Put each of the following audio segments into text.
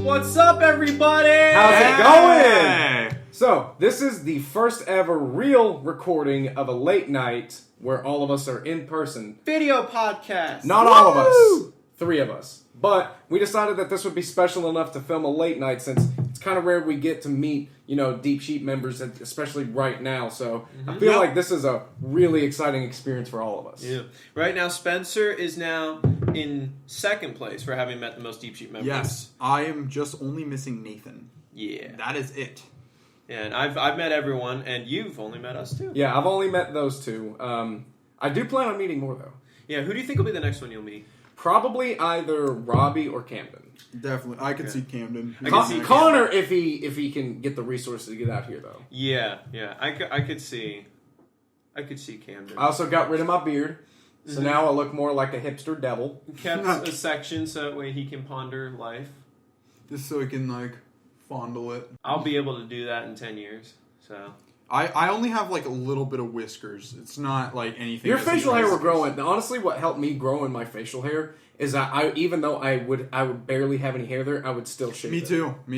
What's up, everybody? How's it Hey! going? So, this is the first ever real recording of a late night where all of us are in person. Video podcast. Not all of us. 3 of us. But we decided that this would be special enough to film a late night since it's kind of rare we get to meet, Deep Sheep members, especially right now. So I feel like this is a really exciting experience for all of us. Yeah. Right now, Spencer is now in second place for having met the most Deep Sheep members. Yes, I am just only missing Nathan. Yeah. That is it. And I've met everyone, and you've only met us too. Yeah, I've only met those 2. I do plan on meeting more, though. Yeah, who do you think will be the next one you'll meet? Probably either Robbie or Camden. Definitely, I could see Camden. I could see Connor, if he can get the resources to get out here, though. Yeah, I could see Camden. I also got rid of my beard, so now I look more like a hipster devil. Kept a section so that way he can ponder life. Just so he can fondle it. I'll be able to do that in 10 years. So I only have a little bit of whiskers. It's not anything. Your that's facial hair whiskers. will grow in. Honestly, what helped me grow in my facial hair is that even though I would barely have any hair there, I would still shave it. Me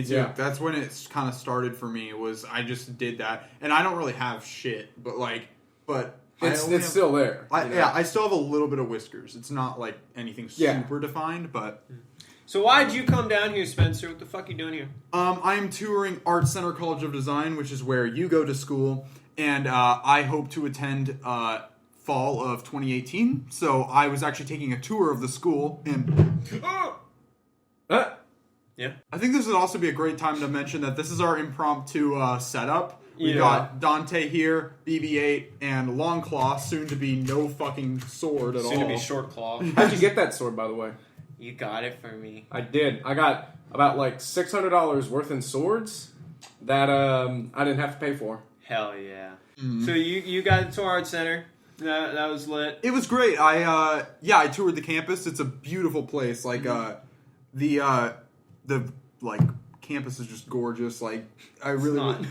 too. Yeah. That's when it kind of started for me. Was I just did that, and I don't really have shit, but It's still there. Yeah, I still have a little bit of whiskers. It's not anything super defined, but. So why'd you come down here, Spencer? What the fuck are you doing here? I am touring Art Center College of Design, which is where you go to school, and I hope to attend fall of 2018. So I was actually taking a tour of the school, and Yeah. I think this would also be a great time to mention that this is our impromptu setup. We Yeah. got Dante here, BB-8, and Longclaw, soon to be no fucking sword at all. Soon to be short claw. How'd you get that sword, by the way? You got it for me. I did. I got about $600 worth in swords that I didn't have to pay for. Hell yeah. So you got to Art Center. That was lit. It was great. I toured the campus. It's a beautiful place. The campus is just gorgeous. I really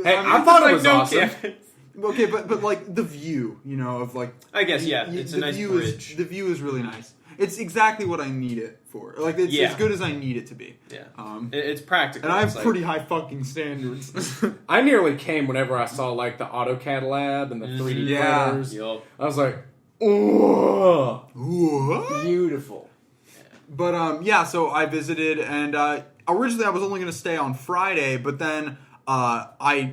Hey, I thought it was awesome. Campus. okay, but the view, of I guess, yeah. It's a nice bridge. The view is really nice. It's exactly what I need it for. It's as good as I need it to be. Yeah. It's it's practical. and I have It's pretty high fucking standards. I nearly came whenever I saw the AutoCAD lab and the 3D Yeah. printers. Yup. I was like, oh, What? beautiful. But so I visited, and originally I was only going to stay on Friday, but then I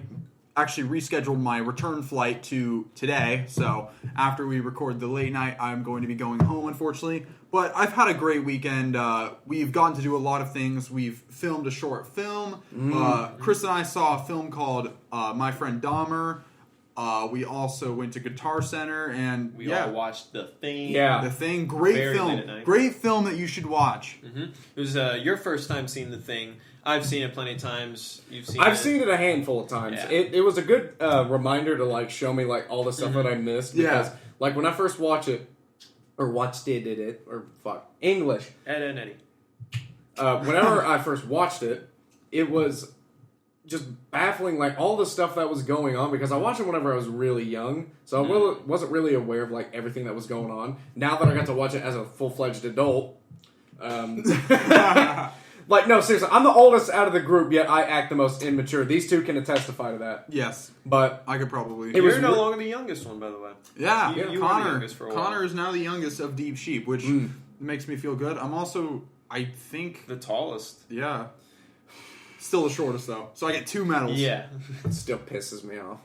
actually rescheduled my return flight to today. So after we record the late night, I'm going to be going home, unfortunately. But I've had a great weekend. We've gotten to do a lot of things. We've filmed a short film. Chris and I saw a film called My Friend Dahmer. We also went to Guitar Center, and We all watched The Thing. Yeah. The Thing, great Very late at film, night. great film that you should watch. It was your first time seeing The Thing. I've seen it plenty of times. You've seen I've it. seen it a handful of times. Yeah. It was a good reminder to show me all the stuff that I missed because when I first watched it English. Ed and Eddie. Whenever I first watched it, it was just baffling, all the stuff that was going on because I watched it whenever I was really young, so I wasn't really aware of everything that was going on. Now that I got to watch it as a full-fledged adult, no, seriously, I'm the oldest out of the group, yet I act the most immature. These 2 can testify to that. Yes, But I could probably. You're no longer the youngest one, by the way. Yeah, You were the Connor. youngest for a while. Connor is now the youngest of Deep Sheep, which makes me feel good. I'm also, I think, The tallest. still the shortest though. So I get 2 medals. Yeah. it still pisses me off.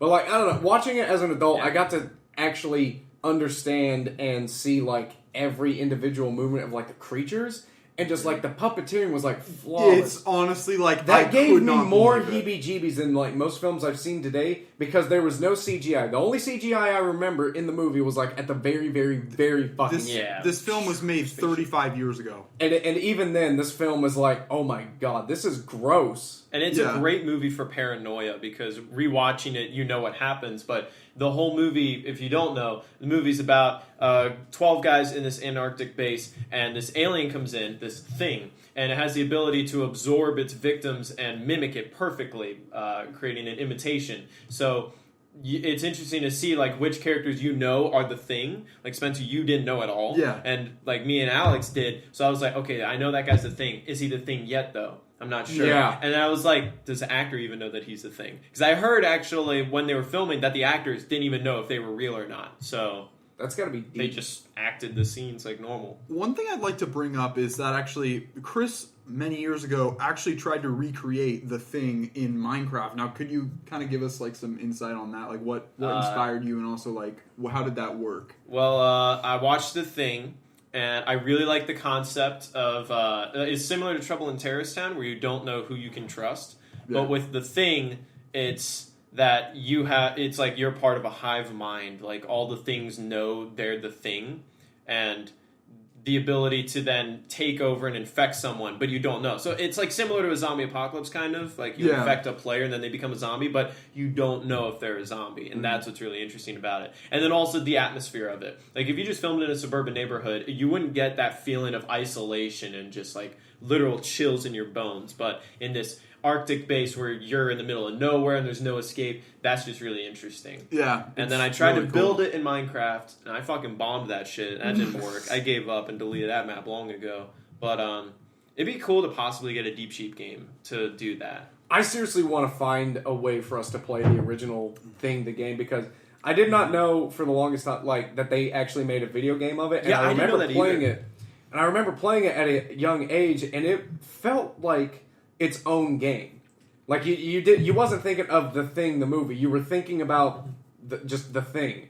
But I don't know, watching it as an adult, I got to actually understand and see every individual movement of the creatures. And just the puppeteering was flawless. It's honestly That I gave could me not more believe it. heebie-jeebies than most films I've seen today because there was no CGI. The only CGI I remember in the movie was at the very, very, very fucking end. This film was made 35 years ago. And even then, this film was oh my god, this is gross. And it's a great movie for paranoia because rewatching it, you know what happens. But the whole movie, if you don't know, the movie's about 12 guys in this Antarctic base, and this alien comes in, this thing, and it has the ability to absorb its victims and mimic it perfectly, creating an imitation. So it's interesting to see like which characters are the Thing. Like Spencer, you didn't know at all. Yeah. And like me and Alex did. So I was like, okay, I know that guy's the Thing. Is he the Thing yet though? I'm not sure. Yeah. And I was like, does the actor even know that he's the Thing? Because I heard actually when they were filming that the actors didn't even know if they were real or not. So That's got to be deep. they just acted the scenes like normal. One thing I'd like to bring up is that actually Chris many years ago actually tried to recreate the Thing in Minecraft. Now, could you kind of give us like some insight on that? Like what inspired you, and also like how did that work? Well, I watched The Thing, and I really like the concept of it's similar to Trouble in Terrorist Town, where you don't know who you can trust. Yeah. But with The Thing, it's that it's like you're part of a hive mind. Like all the things know they're the Thing, and the ability to then take over and infect someone, but you don't know. So it's like similar to a zombie apocalypse, kind of. Like you infect a player and then they become a zombie, but you don't know if they're a zombie. And that's what's really interesting about it. And then also the atmosphere of it. Like if you just filmed it in a suburban neighborhood, you wouldn't get that feeling of isolation and just like literal chills in your bones. But in this Arctic base where you're in the middle of nowhere and there's no escape, that's just really interesting. Yeah. And then I tried to build it in Minecraft, and I fucking bombed that shit. That didn't work. I gave up and deleted that map long ago. But it'd be cool to possibly get a Deep Sheep game to do that. I seriously want to find a way for us to play the original Thing, the game, because I did not know for the longest time like that they actually made a video game of it. And Yeah, I didn't know remember that playing either. it. And I remember playing it at a young age, and it felt like its own game. Like you wasn't thinking of The Thing, the movie. You were thinking about just the Thing.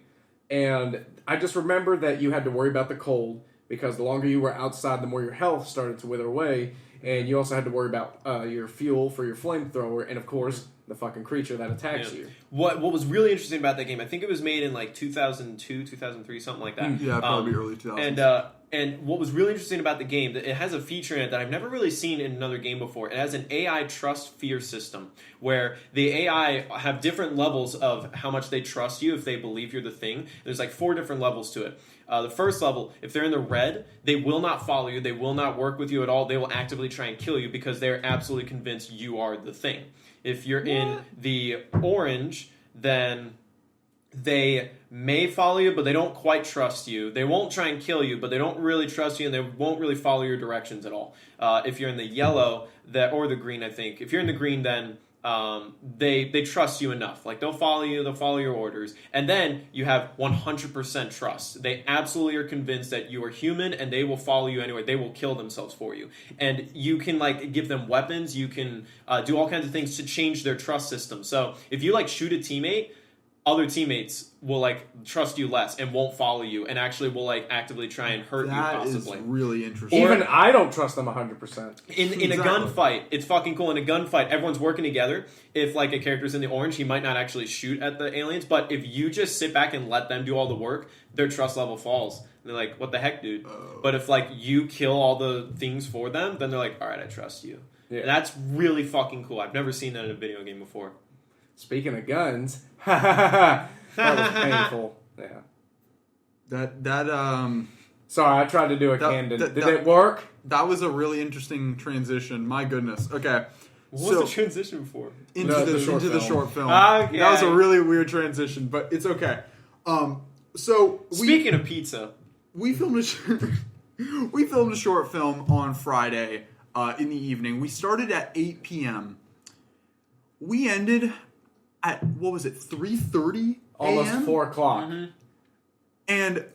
And I just remember that you had to worry about the cold, because the longer you were outside, the more your health started to wither away. And you also had to worry about your fuel for your flamethrower, and of course, the fucking creature that attacks you. What was really interesting about that game, I think it was made in like 2002, 2003, something like that. Yeah, probably early 2000s. And what was really interesting about the game, that it has a feature in it that I've never really seen in another game before. It has an AI trust fear system where the AI have different levels of how much they trust you if they believe you're the Thing. There's like 4 different levels to it. The first level, if they're in the red, they will not follow you. They will not work with you at all. They will actively try and kill you because they're absolutely convinced you are the Thing. If you're in the orange, then they may follow you, but they don't quite trust you. They won't try and kill you, but they don't really trust you, and they won't really follow your directions at all. If you're in the yellow, or the green, I think. If you're in the green, then they trust you enough. Like, they'll follow you, they'll follow your orders. And then you have 100% trust. They absolutely are convinced that you are human, and they will follow you anyway. They will kill themselves for you. And you can, like, give them weapons. You can do all kinds of things to change their trust system. So if you, like, shoot a teammate, other teammates will like trust you less and won't follow you, and actually will like actively try and hurt you possibly. That is really interesting. Even I don't trust them 100%. In a gunfight, it's fucking cool. In a gunfight, everyone's working together. If like a character's in the orange, he might not actually shoot at the aliens, but if you just sit back and let them do all the work, their trust level falls. And they're like, "What the heck, dude?" But if like you kill all the things for them, then they're like, "All right, I trust you." Yeah. And that's really fucking cool. I've never seen that in a video game before. Speaking of guns, that was painful. Yeah. Sorry, I tried to do a Camden. Did it work? That was a really interesting transition. My goodness. Okay. What was the transition before? Into the short film. Okay. That was a really weird transition, but it's okay. Speaking of pizza, we filmed a short film on Friday in the evening. We started at 8 p.m. We ended at, 3:30 Almost a.m.? 4 o'clock. Mm-hmm. And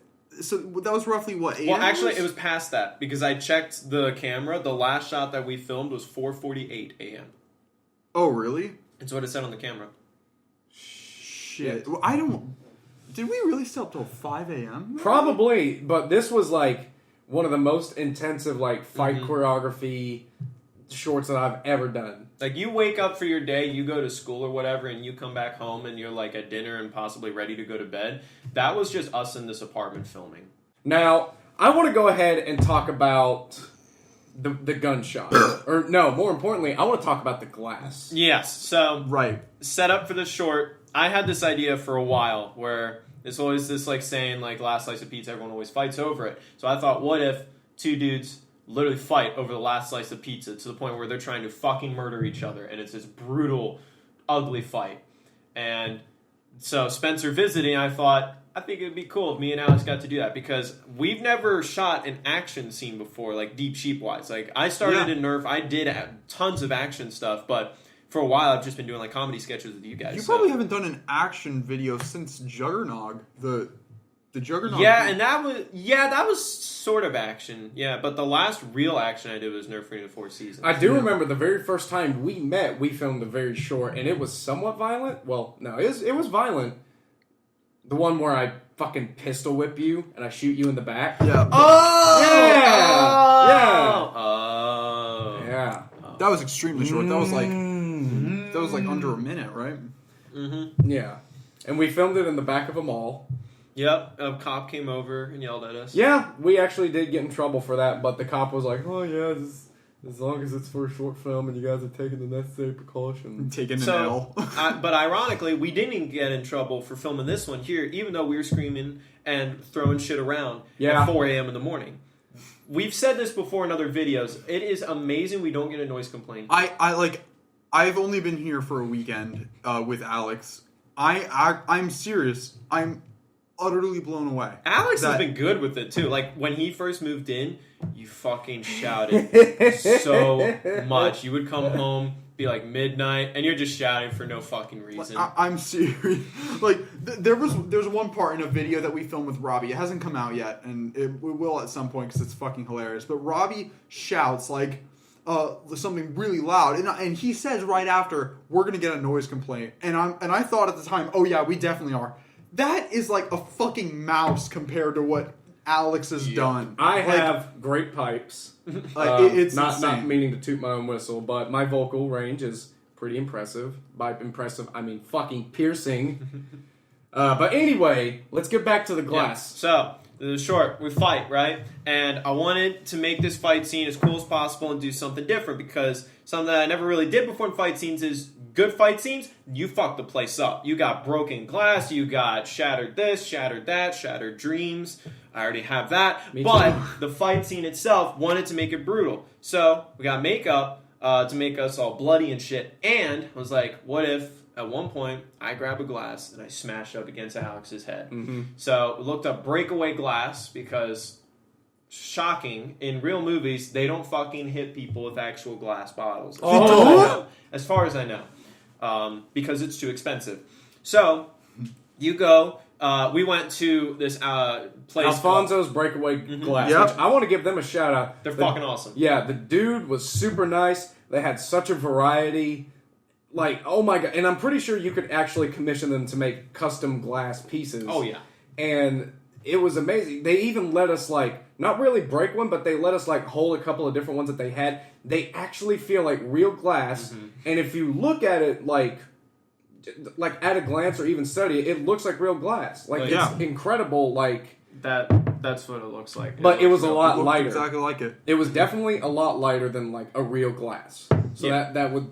so that was roughly what, 8 Well, hours? actually, it was past that because I checked the camera. The last shot that we filmed was 4:48 a.m. Oh, really? It's what it said on the camera. Shit. Well, I don't... Did we really stay up till 5 a.m.? Probably, but this was like one of the most intensive like fight choreography shorts that I've ever done. Like, you wake up for your day, you go to school or whatever, and you come back home and you're like at dinner and possibly ready to go to bed. That was just us in this apartment filming. Now, I want to go ahead and talk about the gunshot. Or no, more importantly, I want to talk about the glass. Yes, so Right. set up for the short. I had this idea for a while where there's always this like saying like last slice of pizza, everyone always fights over it. So I thought, what if 2 dudes literally fight over the last slice of pizza to the point where they're trying to fucking murder each other, and it's this brutal, ugly fight. And so Spencer visiting, I thought, I think it'd be cool if me and Alex got to do that because we've never shot an action scene before, like Deep Sheep wise. Like I started in Nerf, I did tons of action stuff, but for a while I've just been doing like comedy sketches with you guys. You probably haven't done an action video since Juggernog, the Juggernog. Yeah, and that was sort of action. Yeah, but the last real action I did was Nerf Arena 4 Seasons. I do remember the very first time we met, we filmed a very short, and it was somewhat violent. Well, no, it was violent. The one where I fucking pistol whip you and I shoot you in the back. Yeah. Oh! Yeah. That was extremely short. That was like under a minute, right? Mm-hmm. Yeah. And we filmed it in the back of a mall. Yep, a cop came over and yelled at us. Yeah, we actually did get in trouble for that, but the cop was like, "Oh yeah, as long as it's for a short film and you guys are taking the necessary precautions." Taking an L. But ironically, we didn't get in trouble for filming this one here, even though we were screaming and throwing shit around at 4 a.m. in the morning. We've said this before in other videos. It is amazing we don't get a noise complaint. I've only been here for a weekend with Alex. I'm serious. I'm utterly blown away. Alex has been good with it too. Like when he first moved in, you fucking shouted so much. You would come home, be like midnight, and you're just shouting for no fucking reason. I'm serious. Like there's one part in a video that we filmed with Robbie. It hasn't come out yet, and it will at some point because it's fucking hilarious. But Robbie shouts like something really loud, and he says right after, "We're gonna get a noise complaint." And I thought at the time, "Oh yeah, we definitely are." That is like a fucking mouse compared to what Alex has done. I have great pipes. It's not meaning to toot my own whistle, but my vocal range is pretty impressive. By impressive, I mean fucking piercing. But anyway, let's get back to the glass. Yeah. So, the short, we fight, right? And I wanted to make this fight scene as cool as possible and do something different because something that I never really did before in fight scenes is good fight scenes, you fuck the place up. You got broken glass, you got shattered this, shattered that, shattered dreams. I already have that. But the fight scene itself wanted to make it brutal. So we got makeup to make us all bloody and shit. And I was like, what if at one point I grab a glass and I smash up against Alex's head? Mm-hmm. So we looked up breakaway glass because shocking, in real movies, they don't fucking hit people with actual glass bottles. As far as I know. Because it's too expensive. So, you go, we went to this place Alfonso's Breakaway Glass. Yep. Which I want to give them a shout out. They're fucking awesome. Yeah, the dude was super nice. They had such a variety. Like, oh my god. And I'm pretty sure you could actually commission them to make custom glass pieces. Oh, yeah. And it was amazing. They even let us, like, not really break one, but they let us, like, hold a couple of different ones that they had. They actually feel like real glass. Mm-hmm. And if you look at it, like at a glance or even study it, it looks like real glass. Like, it's incredible, like... That's what it looks like. But it was a lot lighter. Exactly like it. It was definitely a lot lighter than, like, a real glass. So that would...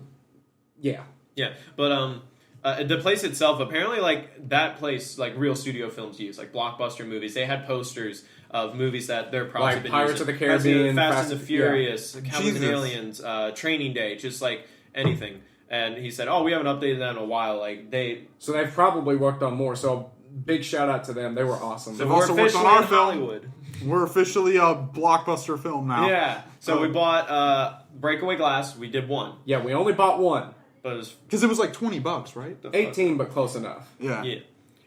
Yeah. Yeah, but the place itself, apparently, like, that place, like, real studio films use, like, blockbuster movies, they had posters of movies that their props have been Pirates using. of the Caribbean, Fast and the Furious, yeah. Cowboys and Aliens, Training Day, just, like, anything. And he said, we haven't updated that in a while. Like, So they've probably worked on more, so big shout out to them. They were awesome. They've also worked on our film. Hollywood. We're officially a blockbuster film now. Yeah, so we bought breakaway glass. We did one. Yeah, we only bought one. Because it was like $20, right? 18, but close enough. Yeah.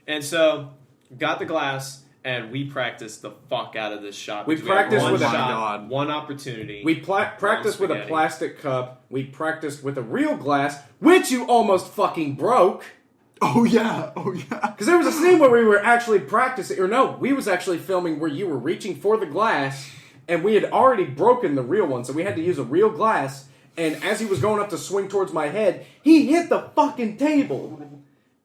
And so, got the glass, and we practiced the fuck out of this shot. We practiced with one opportunity. We practiced with a plastic cup. We practiced with a real glass, which you almost fucking broke. Oh, yeah. Because there was a scene where we were actually practicing, or no, we was actually filming where you were reaching for the glass, and we had already broken the real one, so we had to use a real glass. And as he was going up to swing towards my head, he hit the fucking table.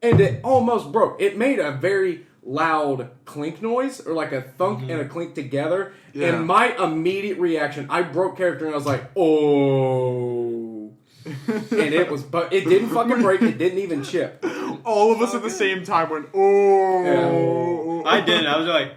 And it almost broke. It made a very loud clink noise, or like a thunk and a clink together. Yeah. And my immediate reaction, I broke character and I was like, oh. But it didn't fucking break. It didn't even chip. All of us at the same time went, oh. Yeah. I did. I was like.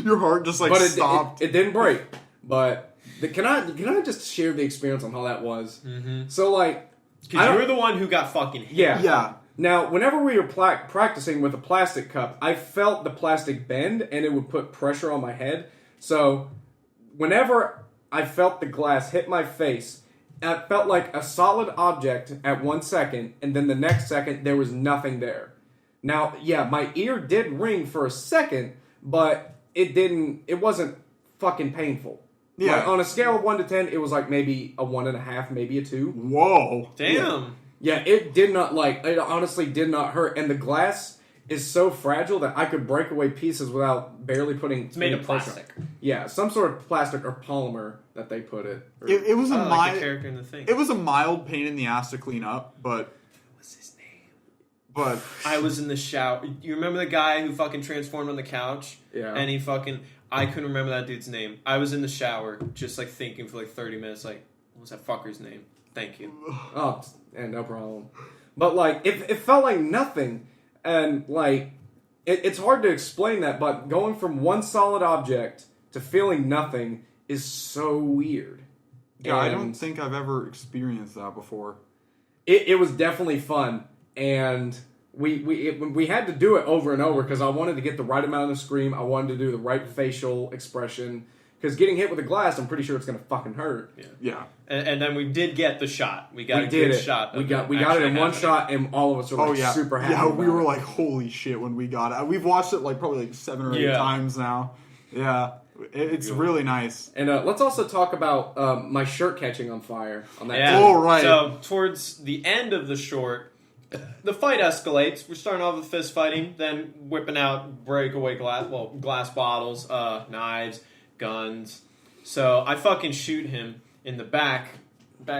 Your heart just like stopped. It didn't break. But... Can I just share the experience on how that was? Mm-hmm. So, like... Because you were the one who got fucking hit. Yeah. Now, whenever we were practicing with a plastic cup, I felt the plastic bend, and it would put pressure on my head. So, whenever I felt the glass hit my face, it felt like a solid object at 1 second, and then the next second, there was nothing there. Now, yeah, my ear did ring for a second, but it wasn't fucking painful. Yeah. Like, on a scale of 1 to 10, it was like maybe a 1.5, maybe a 2. Whoa. Damn. Yeah, it did not it honestly did not hurt. And the glass is so fragile that I could break away pieces without barely putting It's made any of pressure. plastic. Yeah, some sort of plastic or polymer that they put it. Or- It was a Like the mild. character in the thing. It was a mild pain in the ass to clean up, but What's his name? but I was in the shower. You remember the guy who fucking transformed on the couch? Yeah. And he fucking... I couldn't remember that dude's name. I was in the shower, just like thinking for like 30 minutes, like, what was that fucker's name? Thank you. Oh, and no problem. But like, it felt like nothing, and like, it's hard to explain that. But going from one solid object to feeling nothing is so weird. yeah, I And don't think I've ever experienced that before. it was definitely fun, and we had to do it over and over because I wanted to get the right amount of scream. I wanted to do the right facial expression. Because getting hit with a glass, I'm pretty sure it's gonna fucking hurt. Yeah. And then we did get the shot. We got We a did good it. shot. We of got it in actually one happening. shot, and all of us were Oh like yeah. super happy. Yeah, we about were it. like, holy shit when we got it. We've watched it like probably like 7 or 8 Yeah. times now. Yeah. It's really nice. And let's also talk about my shirt catching on fire on that. Yeah. Oh, right. So towards the end of the short, the fight escalates. We're starting off with fist fighting, then whipping out breakaway glass bottles, knives, guns. So I fucking shoot him in the back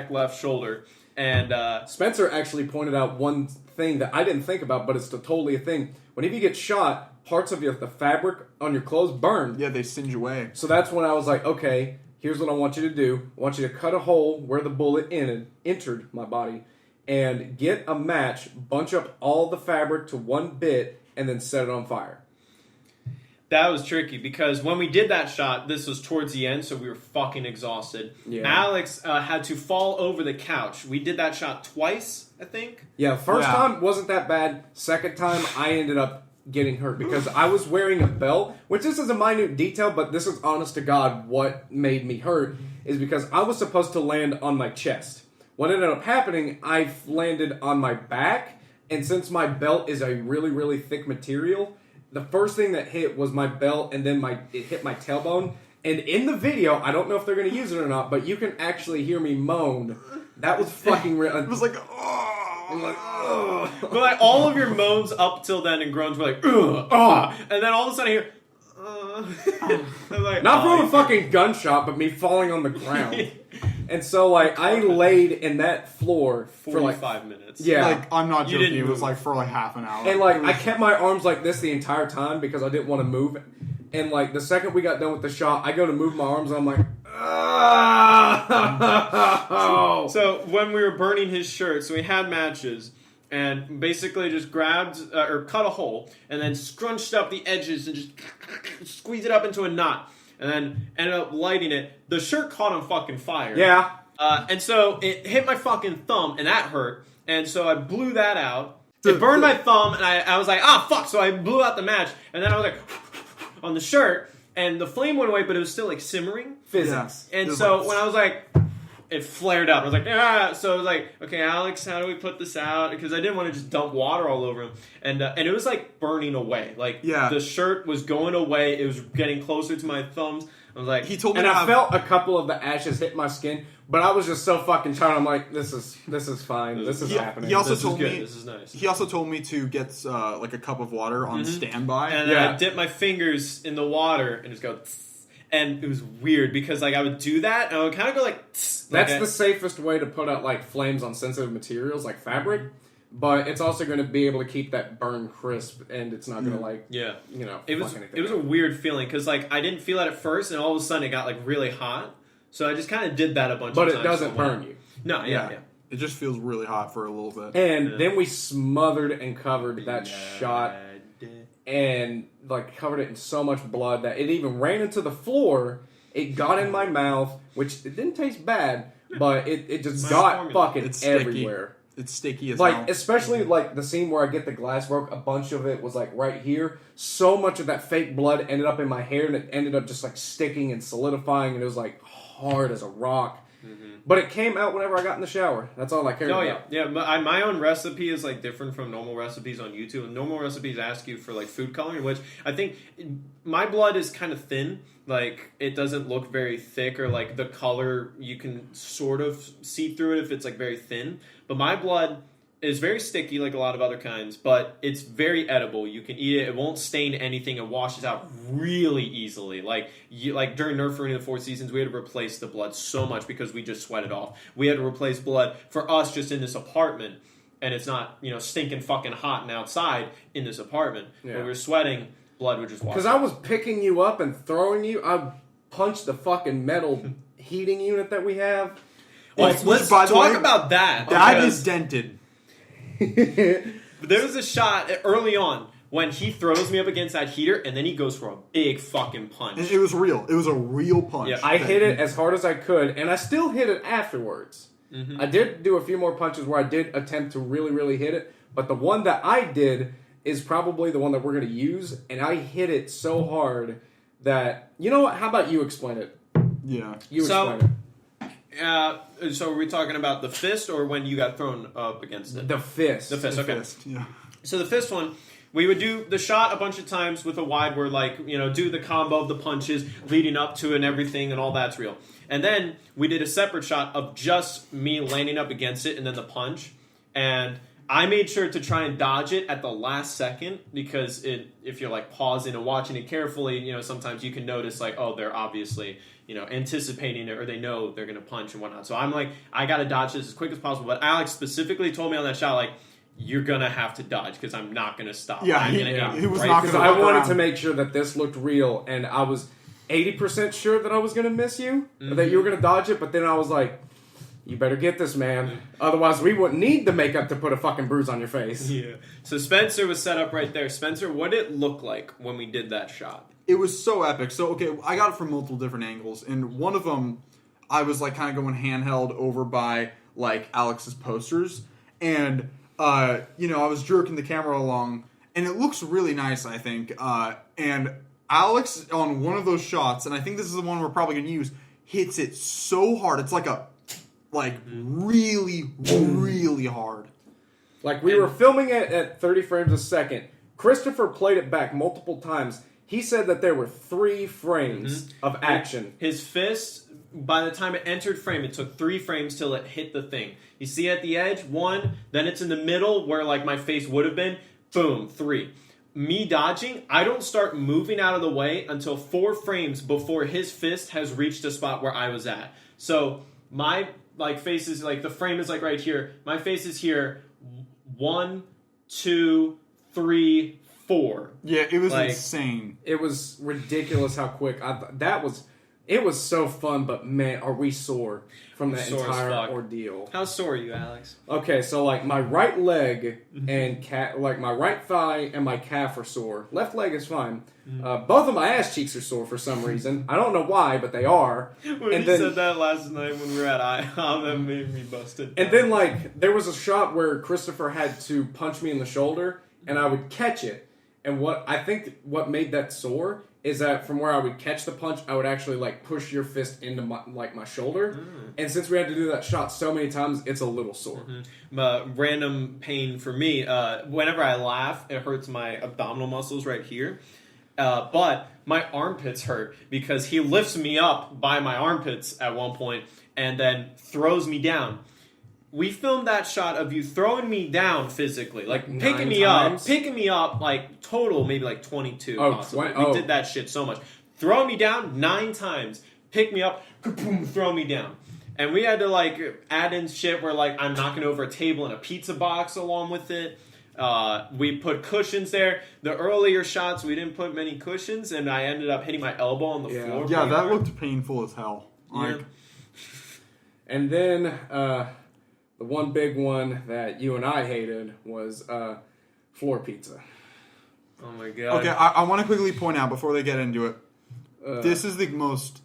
left shoulder, and Spencer actually pointed out one thing that I didn't think about, but it's totally a thing. Whenever you get shot, parts of the fabric on your clothes burn. Yeah, they singe away. So that's when I was like, okay, here's what I want you to do. I want you to cut a hole where the bullet entered my body, and get a match, bunch up all the fabric to one bit, and then set it on fire. that was tricky because when we did that shot, this was towards the end, so we were fucking exhausted. Yeah. Alex had to fall over the couch. We did that shot twice, I think. Yeah, first Yeah. time wasn't that bad. Second time, I ended up getting hurt because I was wearing a belt, which this is a minute detail, but this is honest to God what made me hurt, is because I was supposed to land on my chest. What ended up happening, I landed on my back, and since my belt is a really, really thick material, the first thing that hit was my belt, and then it hit my tailbone. And in the video, I don't know if they're going to use it or not, but you can actually hear me moan. That was fucking real. It was like, oh. I'm like, ugh. But like all of your moans up till then and groans were like, ugh, ah, and then all of a sudden I hear, I'm like, Not oh, from a fucking gunshot, but me falling on the ground. And so, like, I laid in that floor for like 45 minutes. Yeah. Like, I'm not You joking. didn't It was move. like for like half an hour. And like It I was- kept my arms like this the entire time because I didn't want to move. And like the second we got done with the shot, I go to move my arms and I'm like, oh. So when we were burning his shirt, so we had matches, and basically just grabbed or cut a hole, and then scrunched up the edges and just squeezed it up into a knot, and then ended up lighting it. The shirt caught on fucking fire. Yeah. And so it hit my fucking thumb, and that hurt. And so I blew that out. It burned my thumb, and I was like, ah, fuck. So I blew out the match, and then I was like, on the shirt, and the flame went away, but it was still like simmering. Physics. Yeah. And It was so like- when I was like, it flared up. I was like, ah. So I was like, okay, Alex, how do we put this out? Because I didn't want to just dump water all over him. And it was like burning away. Like Yeah. the shirt was going away. It was getting closer to my thumbs. I was like, he told me And to I have, felt a couple of the ashes hit my skin, but I was just so fucking tired. I'm like, this is fine. This is He- happening. he also this is told good. me- This is nice. He also told me to get like a cup of water on standby. And then I Yeah. dipped my fingers in the water and just go, tss. And it was weird because like I would do that and I would kind of go like, tss, That's like the safest way to put out like flames on sensitive materials like fabric, but it's also going to be able to keep that burn crisp, and it's not going to like yeah. fuck anything It was a up. weird feeling because like I didn't feel it at first, and all of a sudden it got like really hot. So I just kind of did that a bunch But of it times. doesn't burn you. No, yeah. It just feels really hot for a little bit. And Yeah. then we smothered and covered that shot and like covered it in so much blood that it even ran into the floor. It got in my mouth, which it didn't taste bad, but it just It's got formula. fucking It's sticky. everywhere. It's sticky as like hell. especially like the scene where I get the glass broke. A bunch of it was like right here. So much of that fake blood ended up in my hair, and it ended up just like sticking and solidifying, and it was like hard as a rock. But it came out whenever I got in the shower. That's all I cared Oh about. yeah. But my own recipe is like different from normal recipes on YouTube. And normal recipes ask you for like food coloring, which I think my blood is kind of thin. Like it doesn't look very thick, or like the color you can sort of see through it if it's like very thin. But my blood is very sticky, like a lot of other kinds, but it's very edible. You can eat it; it won't stain anything. It washes out really easily. Like during Nerf Arena 4 Seasons, we had to replace the blood so much because we just sweat it off. We had to replace blood for us just in this apartment, and it's not stinking fucking hot and outside in this apartment. Yeah. When we were sweating, blood would just wash. Because I was picking you up and throwing you. I punched the fucking metal heating unit that we have. Let's by the talk way, about that. That because is dented. there was a shot early on when he throws me up against that heater, and then he goes for a big fucking punch. It was real. It was a real punch. Yeah, I hit it as hard as I could, and I still hit it afterwards. I did do a few more punches where I did attempt to really, really hit it, but the one that I did is probably the one that we're going to use, and I hit it so hard that... You know what? How about you explain it? Yeah. You So- explain it. So are we talking about the fist or when you got thrown up against it? The fist. The fist, The okay. fist, yeah. So the fist one, we would do the shot a bunch of times with a wide where do the combo of the punches leading up to it and everything and all that's real. And then we did a separate shot of just me landing up against it and then the punch. And I made sure to try and dodge it at the last second because if you're like pausing and watching it carefully, sometimes you can notice like, oh, they're obviously, anticipating it or they know they're going to punch and whatnot. So I'm like, I got to dodge this as quick as possible. But Alex specifically told me on that shot, like, you're going to have to dodge because I'm not going to stop. Yeah, I'm he- gonna yeah, aim he was right not for Because gonna the- I fuck wanted around. to make sure that this looked real, and I was 80% sure that I was going to miss you, or that you were going to dodge it, but then I was like, you better get this, man. Otherwise, we wouldn't need the makeup to put a fucking bruise on your face. Yeah. So Spencer was set up right there. Spencer, what did it look like when we did that shot? It was so epic. So, okay, I got it from multiple different angles, and one of them, I was like kind of going handheld over by like Alex's posters, and I was jerking the camera along, and it looks really nice, I think. And Alex on one of those shots, and I think this is the one we're probably going to use, hits it so hard. It's like really, really hard. Like, we were filming it at 30 frames a second. Christopher played it back multiple times. He said that there were 3 frames of action. His fist, by the time it entered frame, it took 3 frames till it hit the thing. You see at the edge, 1, then it's in the middle where like my face would have been, boom, 3. Me dodging, I don't start moving out of the way until 4 frames before his fist has reached a spot where I was at. So my face is like, the frame is like right here. My face is here. 1, 2, 3, 4. Yeah, it was Like- insane. It was ridiculous how quick. It was so fun, but man, are we sore from that Sore as entire fuck. ordeal. How sore are you, Alex? Okay, so like my right leg and my right thigh and my calf are sore. Left leg is fine. Both of my ass cheeks are sore for some reason. I don't know why, but they are. When And you then- said that last night when we were at IHOP, that made me busted. And then like there was a shot where Christopher had to punch me in the shoulder, and I would catch it. And what made that sore is that from where I would catch the punch, I would actually like push your fist into my shoulder. And since we had to do that shot so many times, it's a little sore. Random pain for me. Whenever I laugh, it hurts my abdominal muscles right here. But my armpits hurt because he lifts me up by my armpits at one point and then throws me down. We filmed that shot of you throwing me down physically, like Like picking 9 me times? picking me up, like total maybe like 22 Oh, possibly. 20 We oh. did that shit so much. Throw me down 9 times, pick me up, kaboom, throw me down. And we had to like add in shit where like I'm knocking over a table and a pizza box along with it. We put cushions there. The earlier shots we didn't put many cushions, and I ended up hitting my elbow on the Yeah. floor. Yeah, pretty that hard. looked painful as hell. Like, Yeah. And then the one big one that you and I hated was floor pizza. Oh my god. okay, I want to quickly point out before they get into it. Uh, This is the most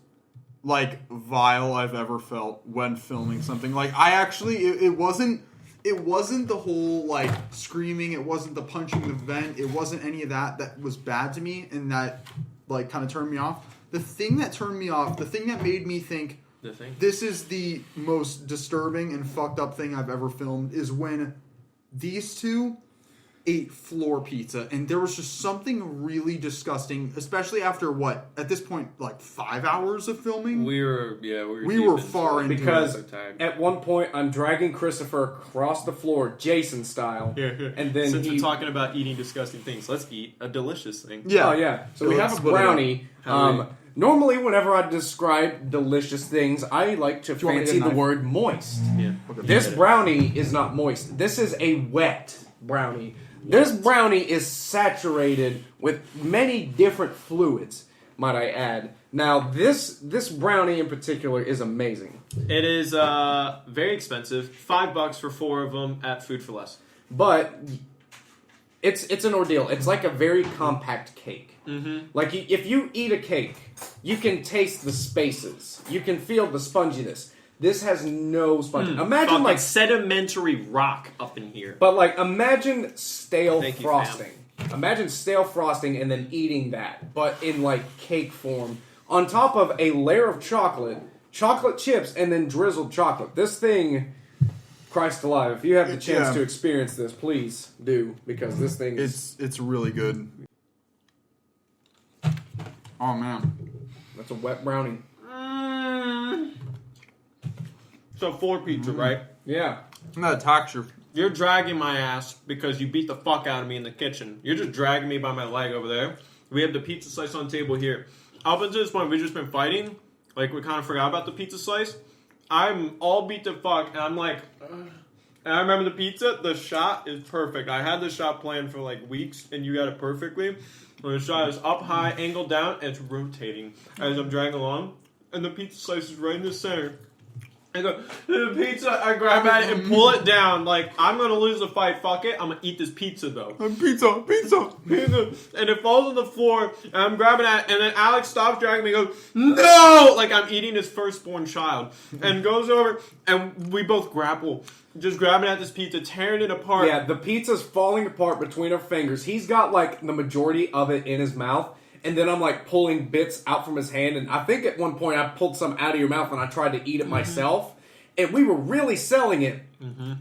like vile I've ever felt when filming something. Like I actually, it wasn't it wasn't the whole like screaming, it wasn't the punching the vent, it wasn't any of that was bad to me and that like kind of turned me off. The thing that turned me off, the thing that made me think this is the most disturbing and fucked up thing I've ever filmed is when these two ate floor pizza, and there was just something really disgusting, especially after what at this point like 5 hours of filming. We were far into because it. at one point I'm dragging Christopher across the floor, Jason style, and then since we're talking about eating disgusting things, let's eat a delicious thing. Yeah, oh yeah. So we have a brownie. Normally, whenever I describe delicious things, I like to fancy the word moist. Yeah. This brownie is not moist. This is a wet brownie. This brownie is saturated with many different fluids, might I add. Now, this brownie in particular is amazing. It is very expensive. $5 for 4 of them at Food for Less. But it's an ordeal. It's like a very compact cake. Mm-hmm. Like if you eat a cake, you can taste the spaces. You can feel the sponginess. This has no sponge. Imagine like sedimentary rock up in here. But like imagine stale Thank you, frosting. Imagine stale frosting and then eating that, but in like cake form on top of a layer of chocolate chips, and then drizzled chocolate. This thing, Christ alive! If you have the chance to experience this, please do, because this thing it's really good. Oh man, that's a wet brownie. So 4 pizza, right? Yeah. That texture. You're dragging my ass because you beat the fuck out of me in the kitchen. You're just dragging me by my leg over there. We have the pizza slice on the table here. Up until this point, we've just been fighting. Like, we kind of forgot about the pizza slice. I'm all beat to fuck, and I'm like... And I remember the pizza, the shot is perfect. I had the shot planned for, like, weeks, and you got it perfectly. When the shot is up high, angled down, and it's rotating as I'm dragging along. And the pizza slice is right in the center. I go, the pizza, I grab at it and pull it down. Like, I'm going to lose the fight. Fuck it. I'm going to eat this pizza, though. Pizza. And it falls on the floor, and I'm grabbing at it, and then Alex stops dragging me and goes, no! Like, I'm eating his firstborn child. And goes over, and we both grapple. Just grabbing at this pizza, tearing it apart. Yeah, the pizza's falling apart between our fingers. He's got, like, the majority of it in his mouth. And then I'm like pulling bits out from his hand, and I think at one point I pulled some out of your mouth and I tried to eat it myself, and we were really selling it. And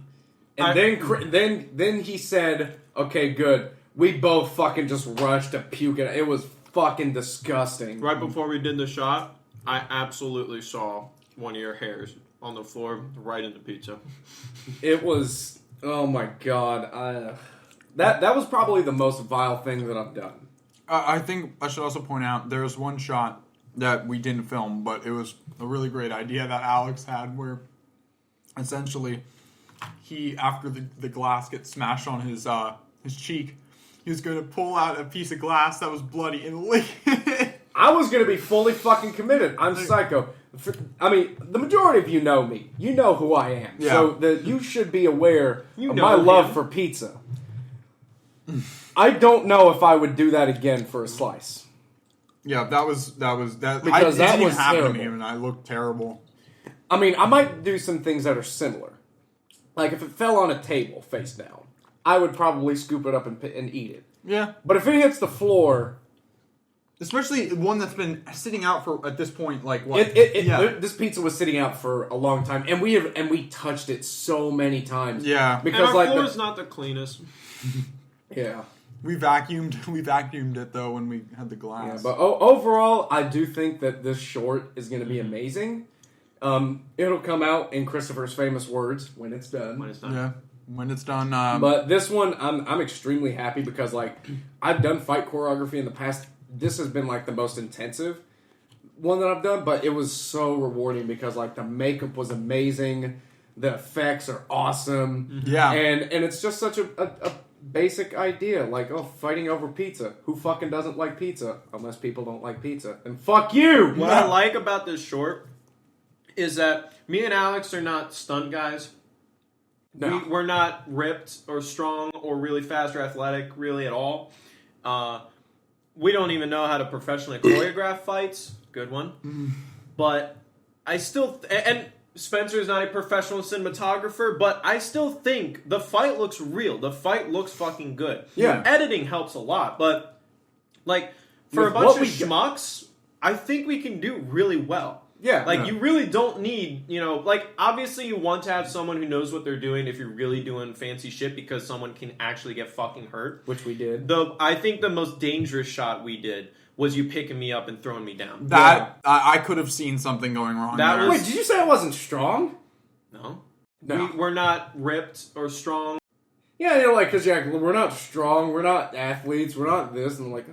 then he said, "Okay, good." We both fucking just rushed to puke it. It was fucking disgusting. Right before we did the shot, I absolutely saw one of your hairs on the floor, right in the pizza. It was, oh my god, that was probably the most vile thing that I've done. I think I should also point out there's one shot that we didn't film, but it was a really great idea that Alex had where essentially he, after the glass gets smashed on his cheek, he was going to pull out a piece of glass that was bloody and lick it. I was going to be fully fucking committed. I'm psycho. I mean, the majority of you know me. You know who I am. Yeah. So you should be aware of my love for pizza. I don't know if I would do that again for a slice. Yeah, that was Because that that didn't was happen to me, terrible. and I looked terrible. I mean, I might do some things that are similar. Like if it fell on a table face down, I would probably scoop it up and eat it. Yeah, But if it hits the floor, especially one that's been sitting out for at this point, like what? this pizza was sitting out for a long time, and we touched it so many times. Yeah, because and our floor is not the cleanest. Yeah. We vacuumed it though when we had the glass. Yeah, but overall, I do think that this short is going to be amazing. It'll come out in Christopher's famous words when it's done. Yeah, when it's done. But this one, I'm extremely happy because like I've done fight choreography in the past. This has been like the most intensive one that I've done, but it was so rewarding because like the makeup was amazing, the effects are awesome. Yeah, and it's just such a basic idea, like, fighting over pizza. Who fucking doesn't like pizza? Unless people don't like pizza. And fuck you! What I like about this short is that me and Alex are not stunt guys. No. We're not ripped or strong or really fast or athletic, really at all. We don't even know how to professionally choreograph fights. Good one. But I still... And Spencer's not a professional cinematographer, but I still think the fight looks real. The fight looks fucking good. Yeah. Editing helps a lot, but like for With a bunch what of we schmucks, I think we can do really well. Yeah. Like, you really don't need, like, obviously you want to have someone who knows what they're doing if you're really doing fancy shit because someone can actually get fucking hurt. Which we did. I think the most dangerous shot we did was you picking me up and throwing me down. That I could have seen something going wrong That there. was- Wait, did you say I wasn't strong? No. No. We're not ripped or strong. Yeah, because we're not strong, we're not athletes, we're not this, and I'm like,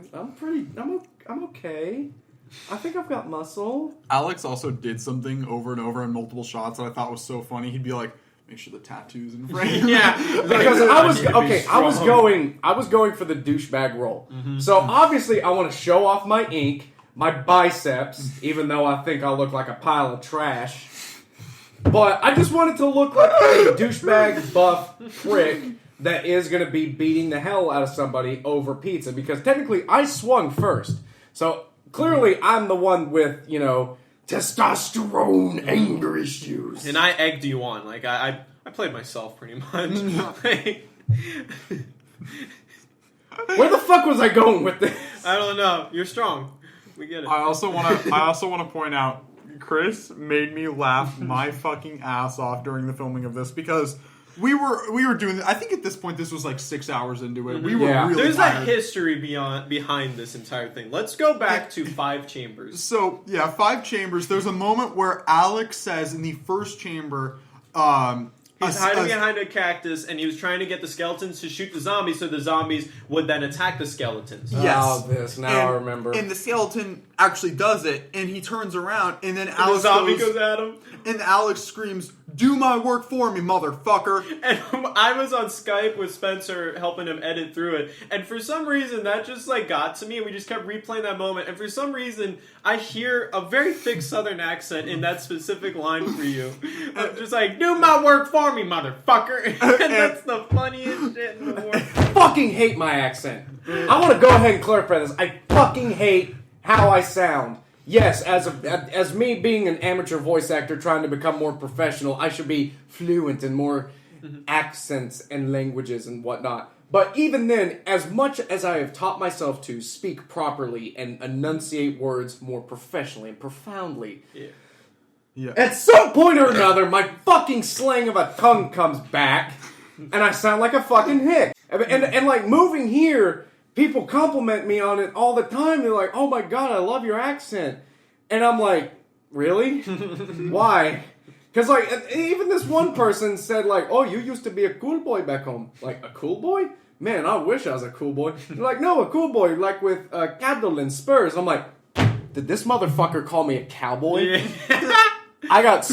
I'm okay. I think I've got muscle. Alex also did something over and over in multiple shots that I thought was so funny. He'd be like, make sure the tattoo's in frame. Yeah. Because I was need to be I was strong. going for the douchebag role. So obviously I want to show off my ink, my biceps, even though I think I look like a pile of trash. But I just wanted to look like a douchebag buff prick that is going to be beating the hell out of somebody over pizza, because technically I swung first. So clearly I'm the one with, testosterone anger issues. And I egged you on. Like, I played myself pretty much. Like, Where the fuck was I going with this? I don't know. You're strong. We get it. I also want to point out, Chris made me laugh my fucking ass off during the filming of this because we were doing. I think at this point this was like 6 hours into it. We were Yeah. really There's tired. a history behind this entire thing. Let's go back to Five Chambers. So yeah, 5 chambers. There's a moment where Alex says in the first chamber, He's hiding behind a cactus, and he was trying to get the skeletons to shoot the zombies, so the zombies would then attack the skeletons. Yes. Oh, I remember. And the skeleton actually does it, and he turns around, and then And Alex the zombie goes, goes at him. and Alex screams, "Do my work for me, motherfucker!" And I was on Skype with Spencer helping him edit through it. And for some reason, that just got to me. We just kept replaying that moment. And for some reason, I hear a very thick southern accent in that specific line for you. I'm just like, do my work for me, motherfucker. And that's the funniest shit in the world. fucking hate my accent. I want to go ahead and clarify this. I fucking hate how I sound. Yes, as me being an amateur voice actor trying to become more professional, I should be fluent in more accents and languages and whatnot. But even then, as much as I have taught myself to speak properly and enunciate words more professionally and profoundly, Yeah. at some point or another, my fucking slang of a tongue comes back, and I sound like a fucking hick. And like, moving here, people compliment me on it all the time. They're like, oh my god, I love your accent. And I'm like, really? Why? Because, like, even this one person said, like, oh, you used to be a cool boy back home. Like, a cool boy? Man, I wish I was a cool boy. They're like, no, a cool boy, like with cattle and spurs. I'm like, did this motherfucker call me a cowboy? I got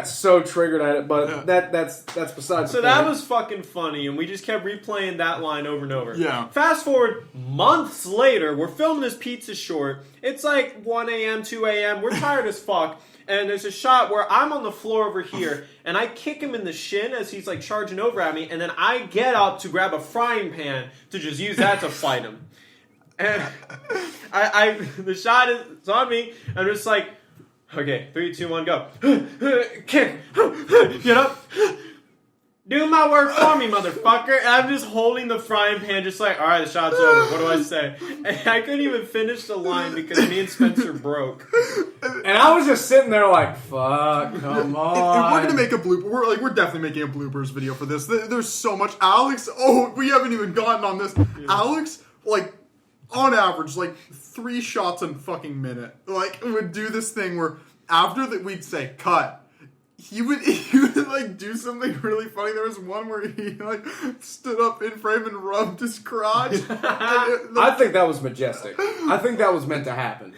so triggered at it, but that's besides So the that point. was fucking funny, and we just kept replaying that line over and over. Yeah. Fast forward months later, we're filming this pizza short. It's like 1 a.m., 2 a.m. We're tired as fuck. And there's a shot where I'm on the floor over here, and I kick him in the shin as he's like charging over at me, and then I get up to grab a frying pan to just use that to fight him. And the shot is on me. I'm just like, okay, 3, 2, 1, go. Kick. Get up. Do my work for me, motherfucker. And I'm just holding the frying pan just like, all right, the shot's over. What do I say? And I couldn't even finish the line because me and Spencer broke. And I was just sitting there like, fuck, come on. And we're gonna make a blooper. We're definitely making a bloopers video for this. There's so much. Alex, we haven't even gotten on this. Alex, like, on average, like 3 shots in fucking minute. Like, would do this thing where after that we'd say cut. He would like do something really funny. There was one where he like stood up in frame and rubbed his crotch. I think that was majestic. I think that was meant to happen.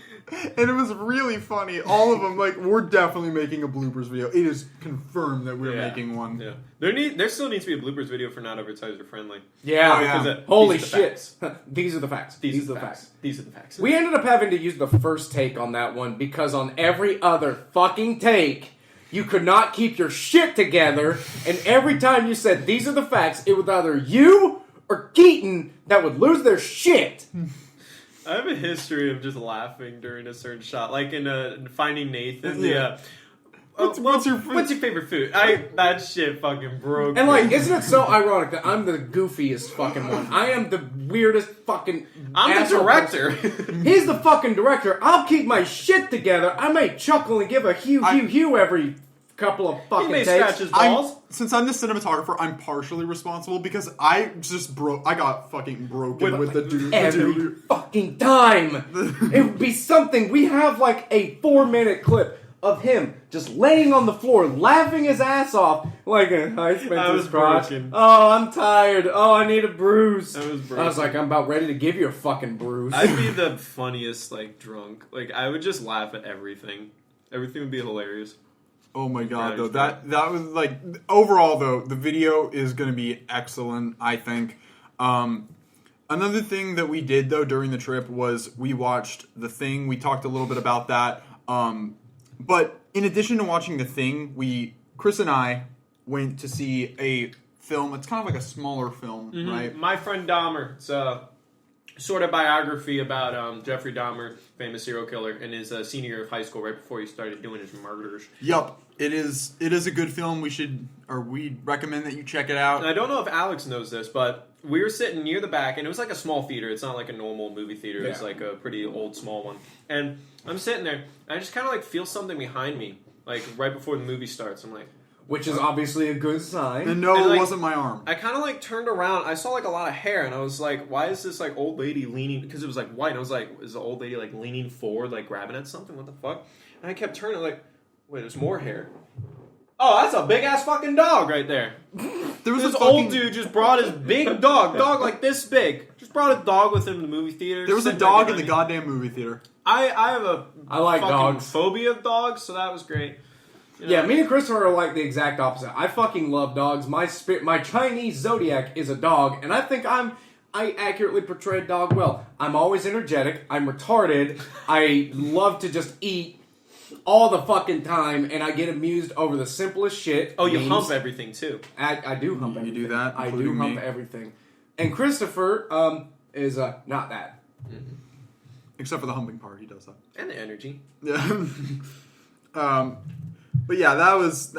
And it was really funny. All of them, like, we're definitely making a bloopers video. It is confirmed that we're making one. Yeah. There still needs to be a bloopers video for not advertiser friendly. Yeah. Oh, yeah. Because Holy these are the shit. facts. These are the facts. These are the facts. These are the facts. We ended up having to use the first take on that one because on every other fucking take, you could not keep your shit together, and every time you said these are the facts, it was either you or Keaton that would lose their shit. I have a history of just laughing during a certain shot, like in Finding Nathan. What's your food? What's your favorite food? That shit fucking broke. And me. like, isn't it so ironic that I'm the goofiest fucking one? I am the weirdest fucking. I'm the asshole director. person. He's the fucking director. I'll keep my shit together. I may chuckle and give a hue every couple of He fucking may takes. scratch his balls. Since I'm the cinematographer, I'm partially responsible because I just I got fucking broken with the dude. Every fucking time. It would be something. We have like a 4-minute clip of him just laying on the floor, laughing his ass off, like I spent I was his crotch. broken. Oh, I'm tired. Oh, I need a bruise. I was I broken. was like, I'm about ready to give you a fucking bruise. I'd be the funniest, like, drunk. Like, I would just laugh at everything. Everything would be hilarious. Oh my god, Yeah, though it's that was like overall though the video is going to be excellent. I think. Another thing that we did though during the trip was we watched The Thing. We talked a little bit about that. But in addition to watching The Thing, Chris and I went to see a film. It's kind of like a smaller film, right? My Friend Dahmer. It's a sort of biography about Jeffrey Dahmer, famous serial killer, in his senior year of high school, right before he started doing his murders. Yup. It is a good film. We'd recommend that you check it out. And I don't know if Alex knows this, but we were sitting near the back, and it was like a small theater. It's not like a normal movie theater. It's Yeah. like a pretty old, small one. And I'm sitting there, and I just kind of like feel something behind me, like right before the movie starts. I'm like, Which is obviously a good sign. And no, And, it like, wasn't my arm. I kind of like turned around. I saw like a lot of hair, and I was like, "Why is this like old lady leaning?" Because it was like white. And I was like, "Is the old lady like leaning forward, like grabbing at something? What the fuck?" And I kept turning, like, "Wait, there's more hair." Oh, that's a big ass fucking dog right there. There was This a fucking, old dude just brought his big dog like this big. Just brought a dog with him to the movie theater. There was a Sitting dog right in the behind me. goddamn movie theater. I have a I like fucking dogs. phobia of dogs, so that was great. You know? Yeah, me and Christopher are like the exact opposite. I fucking love dogs. My Chinese zodiac is a dog, and I think I accurately portray a dog well. I'm always energetic. I'm retarded. I love to just eat all the fucking time, and I get amused over the simplest shit. Oh, you memes. hump everything too. I do hump You everything. do that, I do including hump me. everything. And Christopher is not that. Except for the humping part, he does that. And the energy. Yeah. But yeah, that was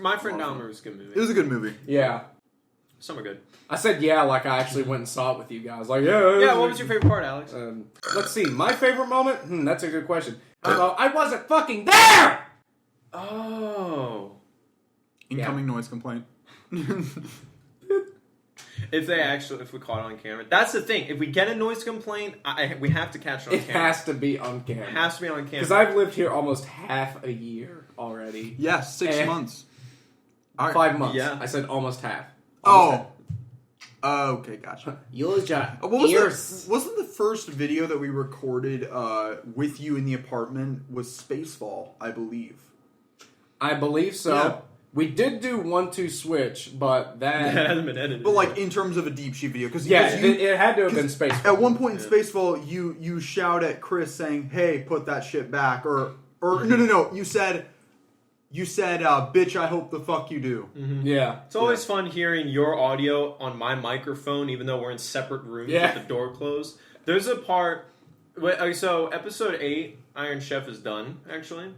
My Friend Dahmer was a good movie. It was a good movie. Yeah. Some are good. I said yeah like I actually went and saw it with you guys. Like, yeah. Yeah, what was your favorite part, Alex? Let's see. My favorite moment? That's a good question. I wasn't fucking there! Oh. Incoming noise complaint. If we caught it on camera. That's the thing. If we get a noise complaint, we have to catch it on It camera. has to be on camera. It has to be on camera. Because I've lived here almost half a year already. Yeah, 6 Eh. months. All right. 5 months. Yeah. I said almost half. Oh. Okay, gotcha. Use your What was ears. wasn't the first video that we recorded with you in the apartment was Spacefall, I believe. I believe so. Yeah. We did do 1-2 switch, but that that... hasn't been edited. But like in terms of a deep sheet video, because yeah, it had to have been space. at one point in Yeah. Spacefall, you shout at Chris saying, "Hey, put that shit back," or no, you said, "Bitch, I hope the fuck you do." Yeah. It's always fun hearing your audio on my microphone, even though we're in separate rooms Yeah. with the door closed. There's a part... So, episode 8, Iron Chef is done, actually.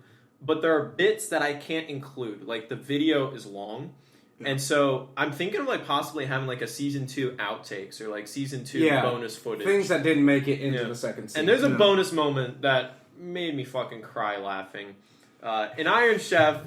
But there are bits that I can't include. Like, the video is long. Yeah. And so, I'm thinking of, like, possibly having, like, a Season 2 outtakes or, like, Season 2 Yeah. bonus footage. Things that didn't make it into Yeah. the second season. And there's a Yeah. bonus moment that made me fucking cry laughing. In Iron Chef,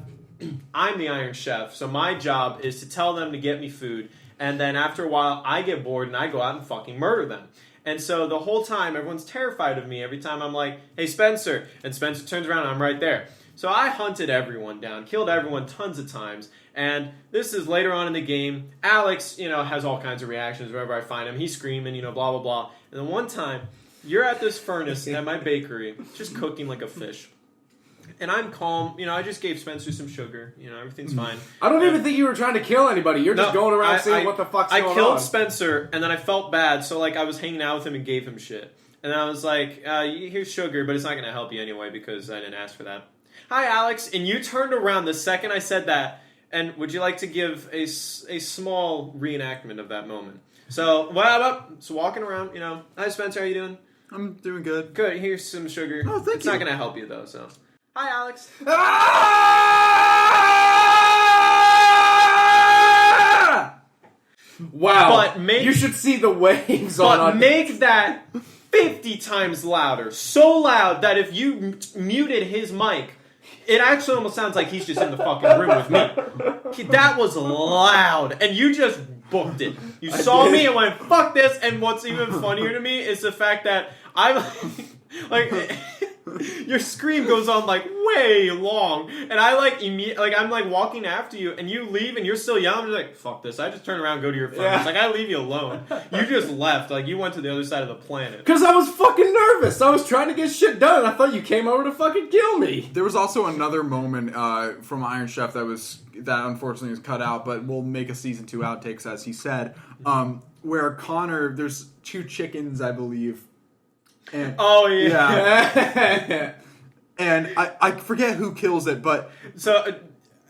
I'm the Iron Chef, so my job is to tell them to get me food, and then after a while, I get bored and I go out and fucking murder them. And so the whole time, everyone's terrified of me every time I'm like, "Hey, Spencer," and Spencer turns around and I'm right there. So I hunted everyone down, killed everyone tons of times, and this is later on in the game. Alex, has all kinds of reactions wherever I find him. He's screaming, blah, blah, blah. And then one time, you're at this furnace at my bakery, just cooking like a fish. And I'm calm. I just gave Spencer some sugar. Everything's fine. I don't even think you were trying to kill anybody. You're just No, going around I- seeing I- what the fuck's going on. I killed Spencer, and then I felt bad, so I was hanging out with him and gave him shit. And I was like, "Here's sugar, but it's not going to help you anyway because I didn't ask for that." Hi, Alex. And you turned around the second I said that. And would you like to give a small reenactment of that moment? So, so walking around, Hi, Spencer. How you doing? I'm doing good. Good. Here's some sugar. Oh, thank it's you. not going to help you though. So, Hi, Alex. Wow. But you should see the waves on. But make that 50 times louder. So loud that if you muted his mic, it actually almost sounds like he's just in the fucking room with me. That was loud. And you just booked it. You saw me and went, fuck this. And what's even funnier to me is the fact that I'm like your scream goes on like way long, and I like I'm like walking after you, and you leave, and you're still yelling. I'm just like, fuck this. I just turn around, and go to your friends. Like, I leave you alone. You just left. Like, you went to the other side of the planet. Because I was fucking nervous. I was trying to get shit done. I thought you came over to fucking kill me. There was also another moment from Iron Chef that unfortunately was cut out, but we'll make a season 2 outtakes, as he said, where Connor, there's 2 chickens, I believe. And, oh, yeah. And I forget who kills it, but... So,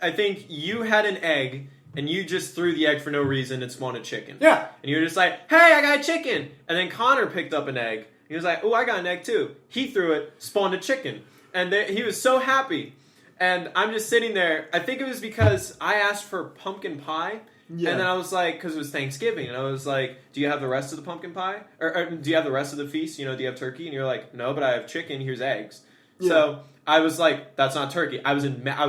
I think you had an egg, and you just threw the egg for no reason and spawned a chicken. Yeah. And you were just like, hey, I got a chicken! And then Connor picked up an egg. He was like, oh, I got an egg too. He threw it, spawned a chicken. And he was so happy. And I'm just sitting there. I think it was because I asked for pumpkin pie. Yeah. And then I was like, because it was Thanksgiving, and I was like, do you have the rest of the pumpkin pie? Or do you have the rest of the feast? You know, do you have turkey? And you're like, no, but I have chicken. Here's eggs. Yeah. So I was like, that's not turkey. I was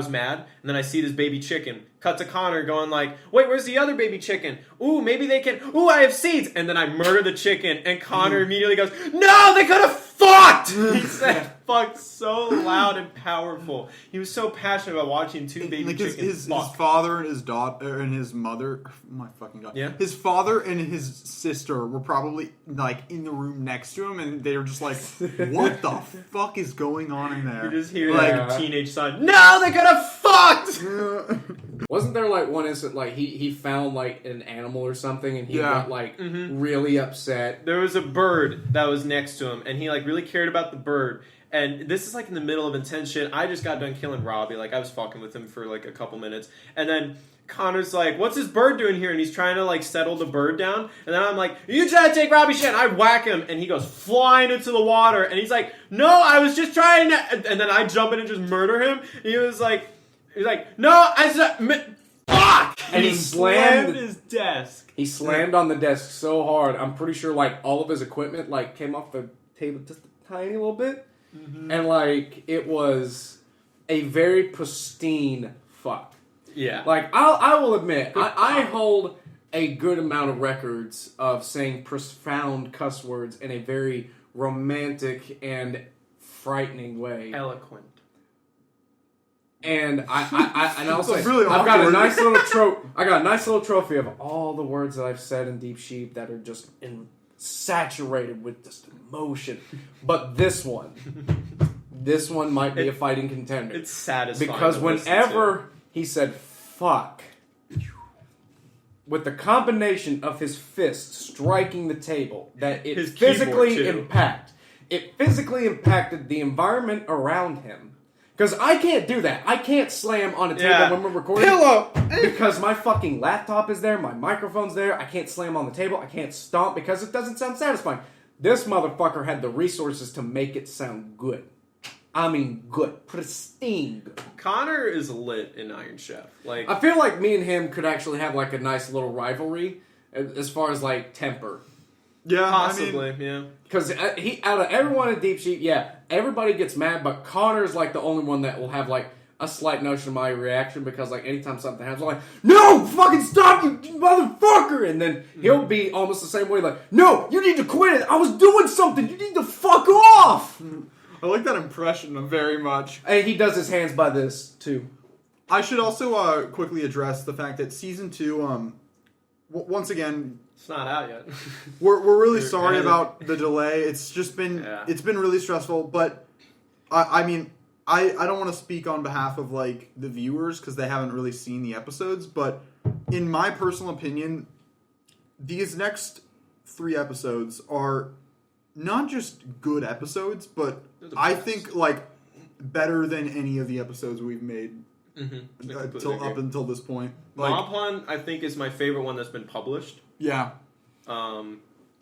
mad, and then I see this baby chicken. Cut to Connor going like, wait, where's the other baby chicken? Ooh, maybe they can. Ooh, I have seeds. And then I murder the chicken, and Connor immediately goes, no, they could have fucked. He said fucked so loud and powerful. He was so passionate about watching 2 baby chickens his fuck. father and his daughter and his mother. My fucking god. Yeah. His father and his sister were probably like in the room next to him, and they were just like, "What the fuck is going on in there?" You just hear like a teenage son. No, they could have fucked. Wasn't there like one instant like he found like an animal or something, and he got like really upset? There was a bird that was next to him, and he like really cared about the bird. And this is like in the middle of intense shit. I just got done killing Robbie. Like, I was fucking with him for like a couple minutes. And then Connor's like, what's this bird doing here? And he's trying to like settle the bird down. And then I'm like, you trying to take Robbie's shit? And I whack him. And he goes flying into the water. And he's like, no, I was just trying to. And then I jump in and just murder him. And he was like, no, I said, fuck! And he slammed his desk. He slammed on the desk so hard. I'm pretty sure like all of his equipment like came off the table just a tiny little bit. Mm-hmm. And like it was a very pristine fuck. Yeah. Like I will admit, I hold a good amount of records of saying profound cuss words in a very romantic and frightening way. Eloquent. And I'll say really I've got a nice little trophy of all the words that I've said in Deep Sheep that are just saturated with just emotion. But this one might be a fighting contender. It's satisfying. Because whenever he said fuck, with the combination of his fist striking the table, that it physically impacted the environment around him. Because I can't do that. I can't slam on a table when we're recording. Pillow! Because my fucking laptop is there, my microphone's there, I can't slam on the table, I can't stomp because it doesn't sound satisfying. This motherfucker had the resources to make it sound good. I mean good. Pristine good. Connor is lit in Iron Chef. Like, I feel like me and him could actually have like a nice little rivalry as far as like temper. Yeah, possibly, yeah. Because he, out of everyone in Deep Sheep, everybody gets mad, but Connor's like the only one that will have like a slight notion of my reaction because like anytime something happens, I'm like, no, fucking stop, you motherfucker! And then he'll be almost the same way, like, no, you need to quit it. I was doing something. You need to fuck off. I like that impression very much. And he does his hands by this too. I should also quickly address the fact that season 2, once again. It's not out yet. We're really sorry about the delay. It's just been it's been really stressful. But I mean, I don't want to speak on behalf of like the viewers because they haven't really seen the episodes. But in my personal opinion, these next 3 episodes are not just good episodes, but I think like better than any of the episodes we've made up until this point. Like, Mobhun, I think, is my favorite one that's been published. Yeah.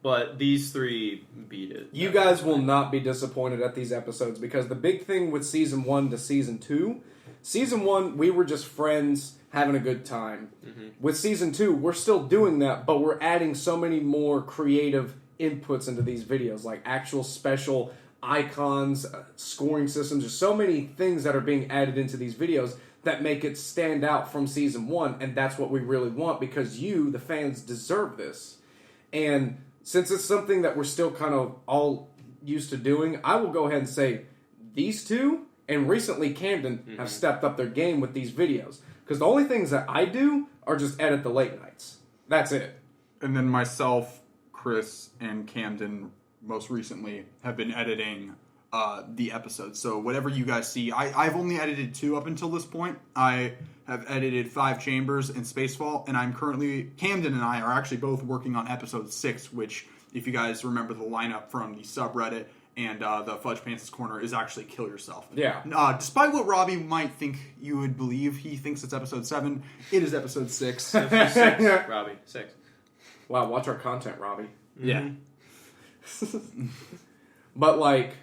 but these three beat it. You guys will not be disappointed at these episodes because the big thing with season 1 to season 2, season 1 we were just friends having a good time. Mm-hmm. With season 2, we're still doing that, but we're adding so many more creative inputs into these videos, like actual special icons, scoring systems. There's so many things that are being added into these videos that make it stand out from season 1, and that's what we really want because you, the fans, deserve this. And since it's something that we're still kind of all used to doing, I will go ahead and say these two, and recently Camden, have stepped up their game with these videos. Because the only things that I do are just edit the late nights. That's it. And then myself, Chris, and Camden most recently have been editing the episodes. So whatever you guys see, I've only edited 2 up until this point. I have edited 5 Chambers and Spacefall, and I'm currently, Camden and I are actually both working on episode 6, which, if you guys remember the lineup from the subreddit and the Fudge Pants' Corner, is actually Kill Yourself. Yeah. Despite what Robbie might think you would believe, he thinks it's episode 7. It is episode 6. Robbie, 6. Wow, watch our content, Robbie. Yeah. But, like,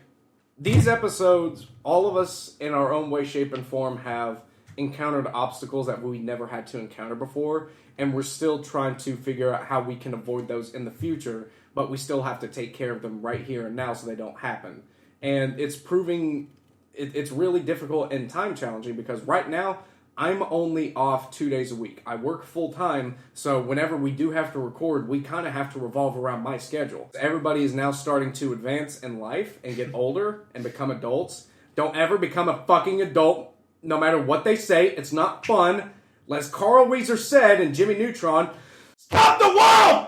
these episodes, all of us in our own way, shape, and form have encountered obstacles that we never had to encounter before, and we're still trying to figure out how we can avoid those in the future, but we still have to take care of them right here and now so they don't happen. And it's proving, it's really difficult and time challenging because right now, I'm only off 2 days a week. I work full time, so whenever we do have to record, we kind of have to revolve around my schedule. Everybody is now starting to advance in life and get older and become adults. Don't ever become a fucking adult, no matter what they say. It's not fun. As Carl Weezer said in Jimmy Neutron, stop the world!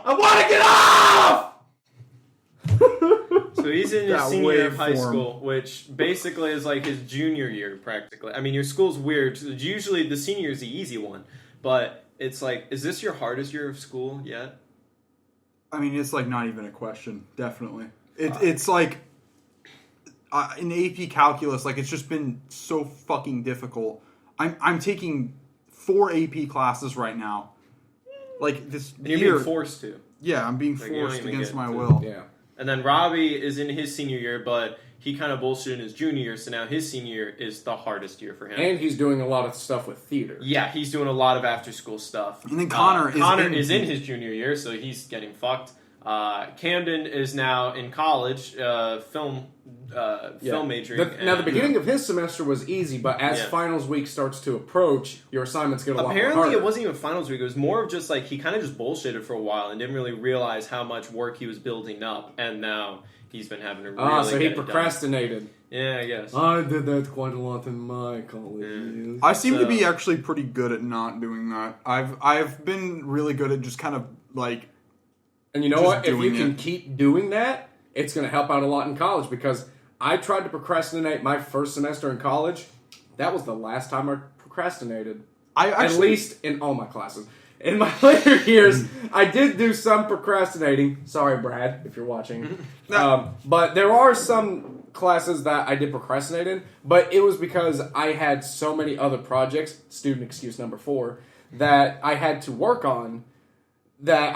I want to get off! So he's in his That senior year of high waveform. school, which basically is like his junior year, practically. I mean, your school's weird. Usually the senior is the easy one, but it's like, is this your hardest year of school yet? I mean, it's like not even a question. Definitely, it's like in AP Calculus, like it's just been so fucking difficult. I'm taking 4 AP classes right now. Like this And you're year, being forced to. yeah, I'm being Like, you don't forced even against get my to- will. Yeah. And then Robbie is in his senior year, but he kind of bullshitted in his junior year, so now his senior year is the hardest year for him. And he's doing a lot of stuff with theater. Yeah, he's doing a lot of after-school stuff. And then Connor is in his junior year, so he's getting fucked. Camden is now in college, film majoring. Now, the beginning of his semester was easy, but as Yeah. finals week starts to approach, your assignments get a lot Apparently, harder. it wasn't even finals week. It was more of just like he kind of just bullshitted for a while and didn't really realize how much work he was building up, and now he's been having to really so he get it done. procrastinated. Yeah, I guess. I did that quite a lot in my college years. I seem to So- be actually pretty good at not doing that. I've been really good at just kind of like. And you know Just what? If you doing can it. keep doing that, it's going to help out a lot in college because I tried to procrastinate my first semester in college. That was the last time I procrastinated. I At actually least in all my classes. In my later years, I did do some procrastinating. Sorry, Brad, if you're watching. But there are some classes that I did procrastinate in, but it was because I had so many other projects, student excuse number 4, that I had to work on that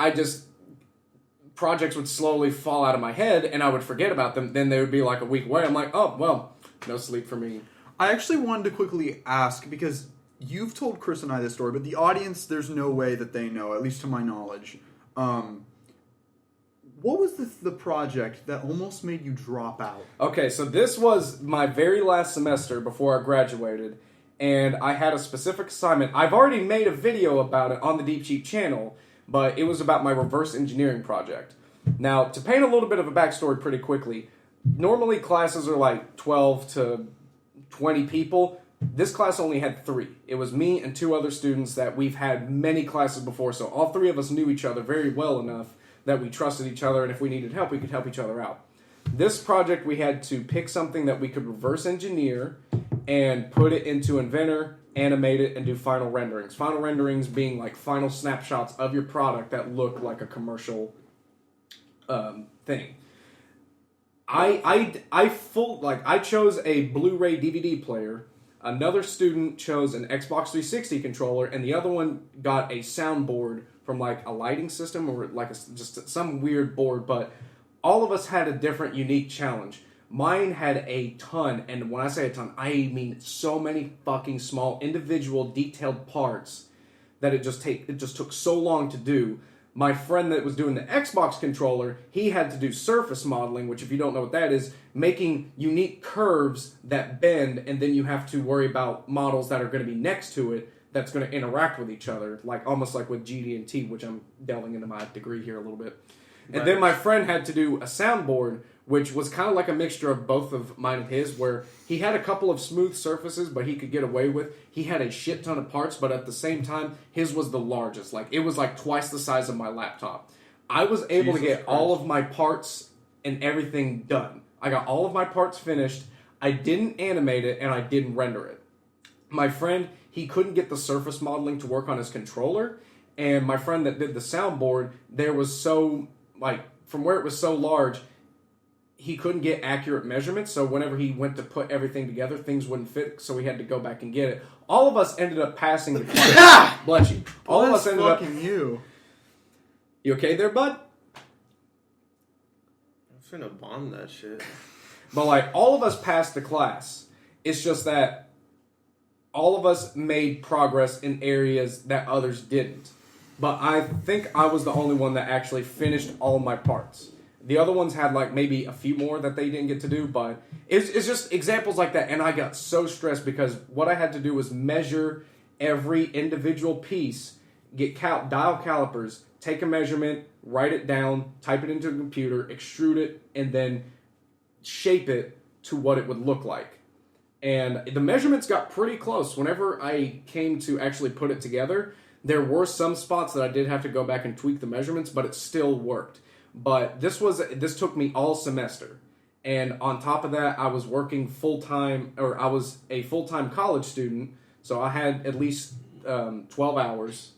projects would slowly fall out of my head and I would forget about them. Then they would be like a week away. I'm like, oh, well, no sleep for me. I actually wanted to quickly ask because you've told Chris and I this story, but the audience, there's no way that they know, at least to my knowledge. What was the project that almost made you drop out? Okay, so this was my very last semester before I graduated, and I had a specific assignment. I've already made a video about it on the Deep Cheap channel, but it was about my reverse engineering project. Now, to paint a little bit of a backstory pretty quickly, normally classes are like 12 to 20 people. This class only had 3. It was me and 2 other students that we've had many classes before, so all 3 of us knew each other very well enough that we trusted each other, and if we needed help, we could help each other out. This project, we had to pick something that we could reverse engineer and put it into Inventor, animate it, and do final renderings. Final renderings being like final snapshots of your product that look like a commercial thing. I chose a Blu-ray DVD player Another student chose an Xbox 360 controller, and the other one got a soundboard from like a lighting system or like just some weird board. But all of us had a different, unique challenge. Mine had a ton, and when I say a ton, I mean so many fucking small, individual, detailed parts that it just took so long to do. My friend that was doing the Xbox controller, he had to do surface modeling, which if you don't know what that is, making unique curves that bend, and then you have to worry about models that are going to be next to it that's going to interact with each other, like almost like with GD&T, which I'm delving into my degree here a little bit. And then my friend had to do a soundboard, which was kind of like a mixture of both of mine and his, where he had a couple of smooth surfaces, but he could get away with. He had a shit ton of parts, but at the same time, his was the largest. Like, it was like twice the size of my laptop. I was able to get all of my parts and everything done. I got all of my parts finished. I didn't animate it, and I didn't render it. My friend, he couldn't get the surface modeling to work on his controller, and my friend that did the soundboard, there was so, like, from where it was so large, he couldn't get accurate measurements, so whenever he went to put everything together, things wouldn't fit, so he had to go back and get it. All of us ended up passing the class. Bless you. All of us ended up... you. You okay there, bud? I'm finna bomb that shit. But, like, all of us passed the class. It's just that all of us made progress in areas that others didn't. But I think I was the only one that actually finished all my parts. The other ones had like maybe a few more that they didn't get to do, but it's just examples like that. And I got so stressed because what I had to do was measure every individual piece, get dial calipers, take a measurement, write it down, type it into a computer, extrude it, and then shape it to what it would look like. And the measurements got pretty close. Whenever I came to actually put it together, there were some spots that I did have to go back and tweak the measurements, but it still worked. But this took me all semester. And on top of that, I was working full-time, or I was a full-time college student, so I had at least 12 hours.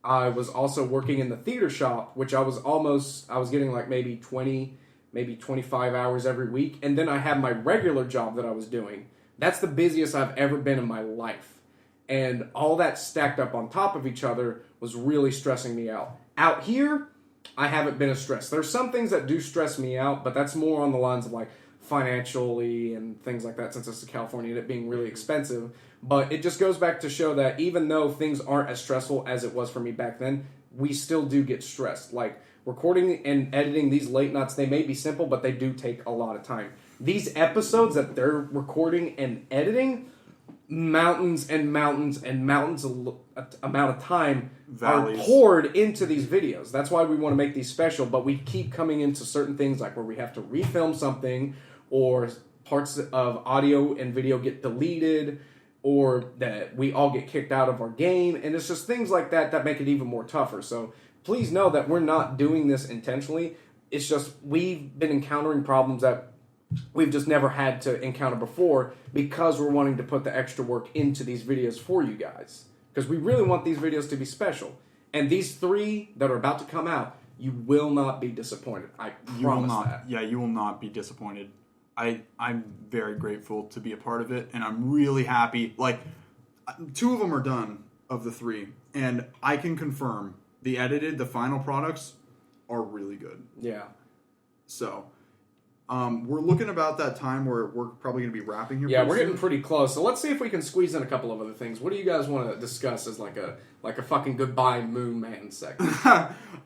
I was also working in the theater shop, which I was getting like maybe 20, maybe 25 hours every week. And then I had my regular job that I was doing. That's the busiest I've ever been in my life. And all that stacked up on top of each other was really stressing me out. Out here, I haven't been as stressed. There's some things that do stress me out, but that's more on the lines of like financially and things like that, since it's California and it being really expensive. But it just goes back to show that even though things aren't as stressful as it was for me back then, we still do get stressed. Like recording and editing these late nights, they may be simple, but they do take a lot of time. These episodes that they're recording and editing, mountains and mountains and mountains amount of time Valleys. are poured into these videos. That's why we want to make these special, but we keep coming into certain things like where we have to refilm something, or parts of audio and video get deleted, or that we all get kicked out of our game, and it's just things like that that make it even more tougher. So please know that we're not doing this intentionally. It's just we've been encountering problems that we've just never had to encounter before because we're wanting to put the extra work into these videos for you guys. Because we really want these videos to be special. And these 3 that are about to come out, you will not be disappointed. I promise that. Yeah, you will not be disappointed. I'm very grateful to be a part of it, and I'm really happy. Like, 2 of them are done of the 3, and I can confirm the final products are really good. Yeah. So, we're looking about that time where we're probably going to be wrapping here. Yeah, we're getting pretty close. So let's see if we can squeeze in a couple of other things. What do you guys want to discuss as like a fucking goodbye Moon Man segment?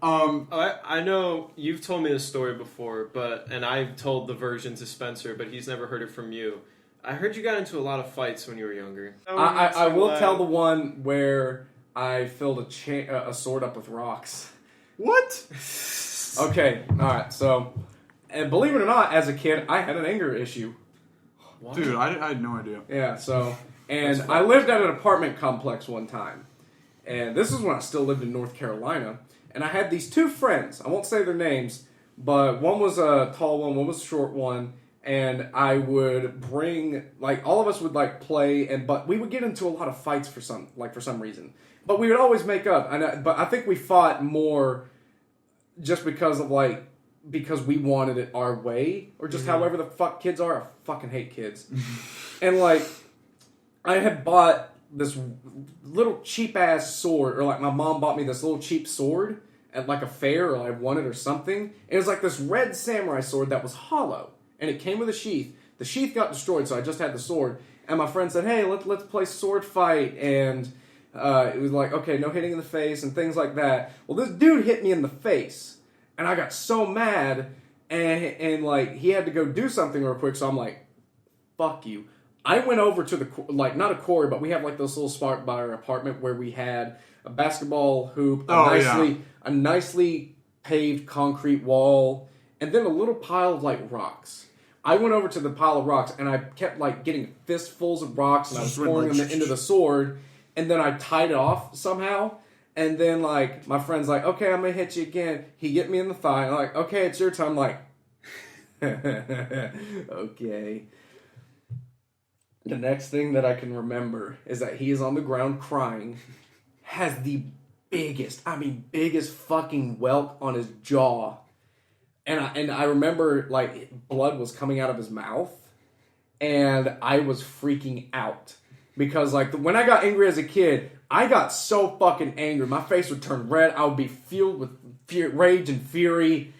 I know you've told me this story before, and I've told the version to Spencer, but he's never heard it from you. I heard you got into a lot of fights when you were younger. I will tell the one where I filled a sword up with rocks. What? Okay, alright, so... And believe it or not, as a kid, I had an anger issue. What? Dude, I had no idea. Yeah, so... And I lived at an apartment complex one time. And this is when I still lived in North Carolina. And I had these 2 friends. I won't say their names, but one was a tall one was a short one. And I would bring... Like, all of us would, like, play, but we would get into a lot of fights for some reason. But we would always make up. But I think we fought more just because of, like... because we wanted it our way, or just however the fuck kids are. I fucking hate kids. And, like, I had bought this little cheap ass sword, or like my mom bought me this little cheap sword at like a fair, or I won it or something. It was like this red samurai sword that was hollow, and it came with a sheath. The sheath got destroyed, so I just had the sword. And my friend said, "Hey, let's play sword fight," and it was like, okay, no hitting in the face and things like that. Well, this dude hit me in the face, and I got so mad, and like he had to go do something real quick, so I'm like, fuck you. I went over to the, like, not a quarry, but we have like this little spot by our apartment where we had a basketball hoop, a nicely paved concrete wall, and then a little pile of like rocks. I went over to the pile of rocks, and I kept like getting fistfuls of rocks, and I was pouring them into the sword, and then I tied it off somehow. And then like my friend's like, "Okay, I'm gonna hit you again." He hit me in the thigh. I'm like, "Okay, it's your time." I'm like, okay. The next thing that I can remember is that he is on the ground crying, has the biggest fucking welt on his jaw. And I remember, like, blood was coming out of his mouth, and I was freaking out. Because, like, when I got angry as a kid, I got so fucking angry. My face would turn red. I would be filled with rage and fury.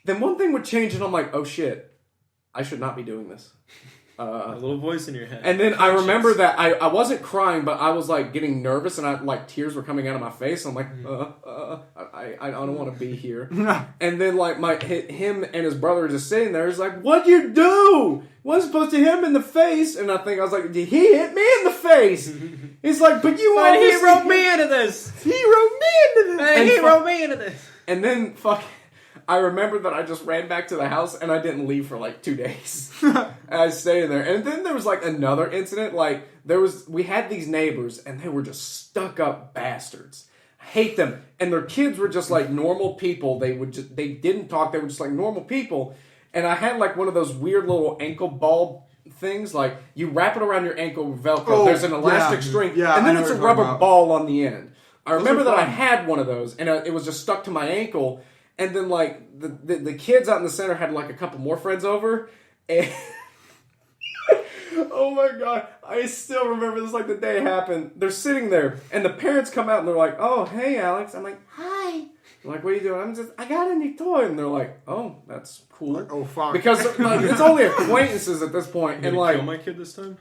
Then one thing would change, and I'm like, oh shit, I should not be doing this. A little voice in your head. And then I remember that I wasn't crying, but I was like getting nervous, and like tears were coming out of my face. I'm like, I don't want to be here. And then like him and his brother were just sitting there. He's like, "What'd you do? Wasn't supposed to hit him in the face." And I was like, "He hit me in the face." He's like, "But you But he wrote me into this. He wrote me into this. He wrote me into this. And then I remember that I just ran back to the house, and I didn't leave for like 2 days. And I stayed in there. And then there was like another incident. Like we had these neighbors, and they were just stuck up bastards. I hate them. And their kids were just like normal people. They didn't talk. They were just like normal people. And I had like one of those weird little ankle ball things. Like you wrap it around your ankle with Velcro. Oh, There's an elastic string. Yeah, and then I know it's a what you're talking rubber about. ball on the end. I remember that I fun. had one of those, and it was just stuck to my ankle. And then, like, the kids out in the center had, like, a couple more friends over. And oh, my God. I still remember this like the day it happened. They're sitting there, and the parents come out, and they're like, "Oh, hey, Alex." I'm like, "Hi." I'm like, "What are you doing?" "I got a new toy." And they're like, "Oh, that's cool." Like, oh, fuck. Because like, it's only acquaintances at this point. And, like, Kill my kid this time?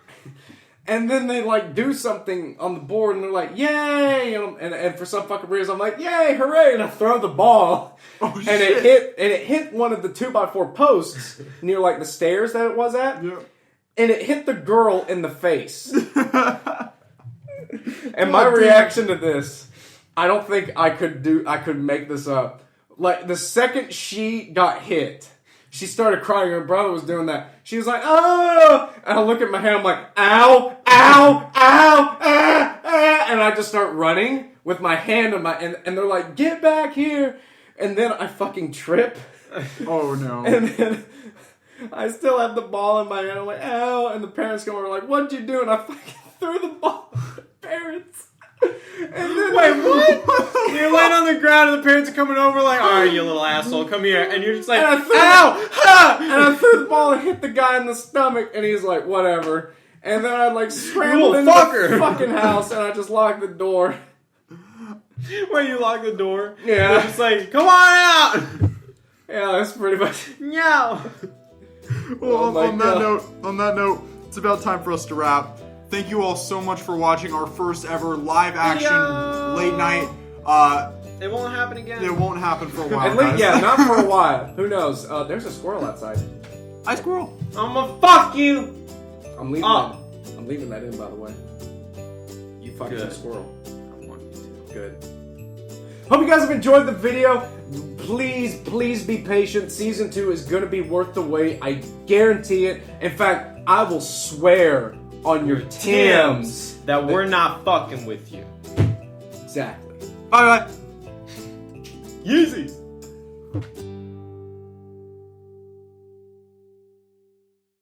and then they, like, do something on the board, and they're like, "Yay!" And for some fucking reason, I'm like, "Yay, hooray!" And I throw the ball. Oh, And shit. it hit one of the 2x4 posts near, like, the stairs that it was at. Yeah. And it hit the girl in the face. And my God damn. reaction to this, I don't think I could make this up. Like, the second she got hit, she started crying. Her brother was doing that. She was like, "Oh!" And I look at my hand, I'm like, "Ow, ow, ow, ah, ah." And I just start running with my hand on and they're like, "Get back here." And then I fucking trip. Oh, no. And then I still have the ball in my hand. I'm like, "Ow." And the parents come over like, "What'd you do?" And I fucking threw the ball at the parents. And then Wait, what? You're laying on the ground and the parents are coming over like, "All right, you little asshole, come here." And you're just like, And I threw "Ow! Ha!" And I threw the ball and hit the guy in the stomach, and he's like, "Whatever." And then I like scrambled Little into fucker. the fucking house, and I just locked the door. Where you lock the door. Yeah. You're just like, "Come on out!" Yeah, that's pretty much. Meow. Well, Oh my on that note, it's about time for us to wrap. Thank you all so much for watching our first ever live action Video. late night. It won't happen again. It won't happen for a while. At least, guys. yeah, not for a while. Who knows? There's a squirrel outside. Hi, squirrel. I'm gonna fuck you. I'm leaving. Oh. I'm leaving that in, by the way. You fucking Good. squirrel. I want you to. Good. Hope you guys have enjoyed the video. Please be patient. Season 2 is going to be worth the wait. I guarantee it. In fact, I will swear on your Tims That we're not fucking with you. Exactly. Bye bye. Yeezys.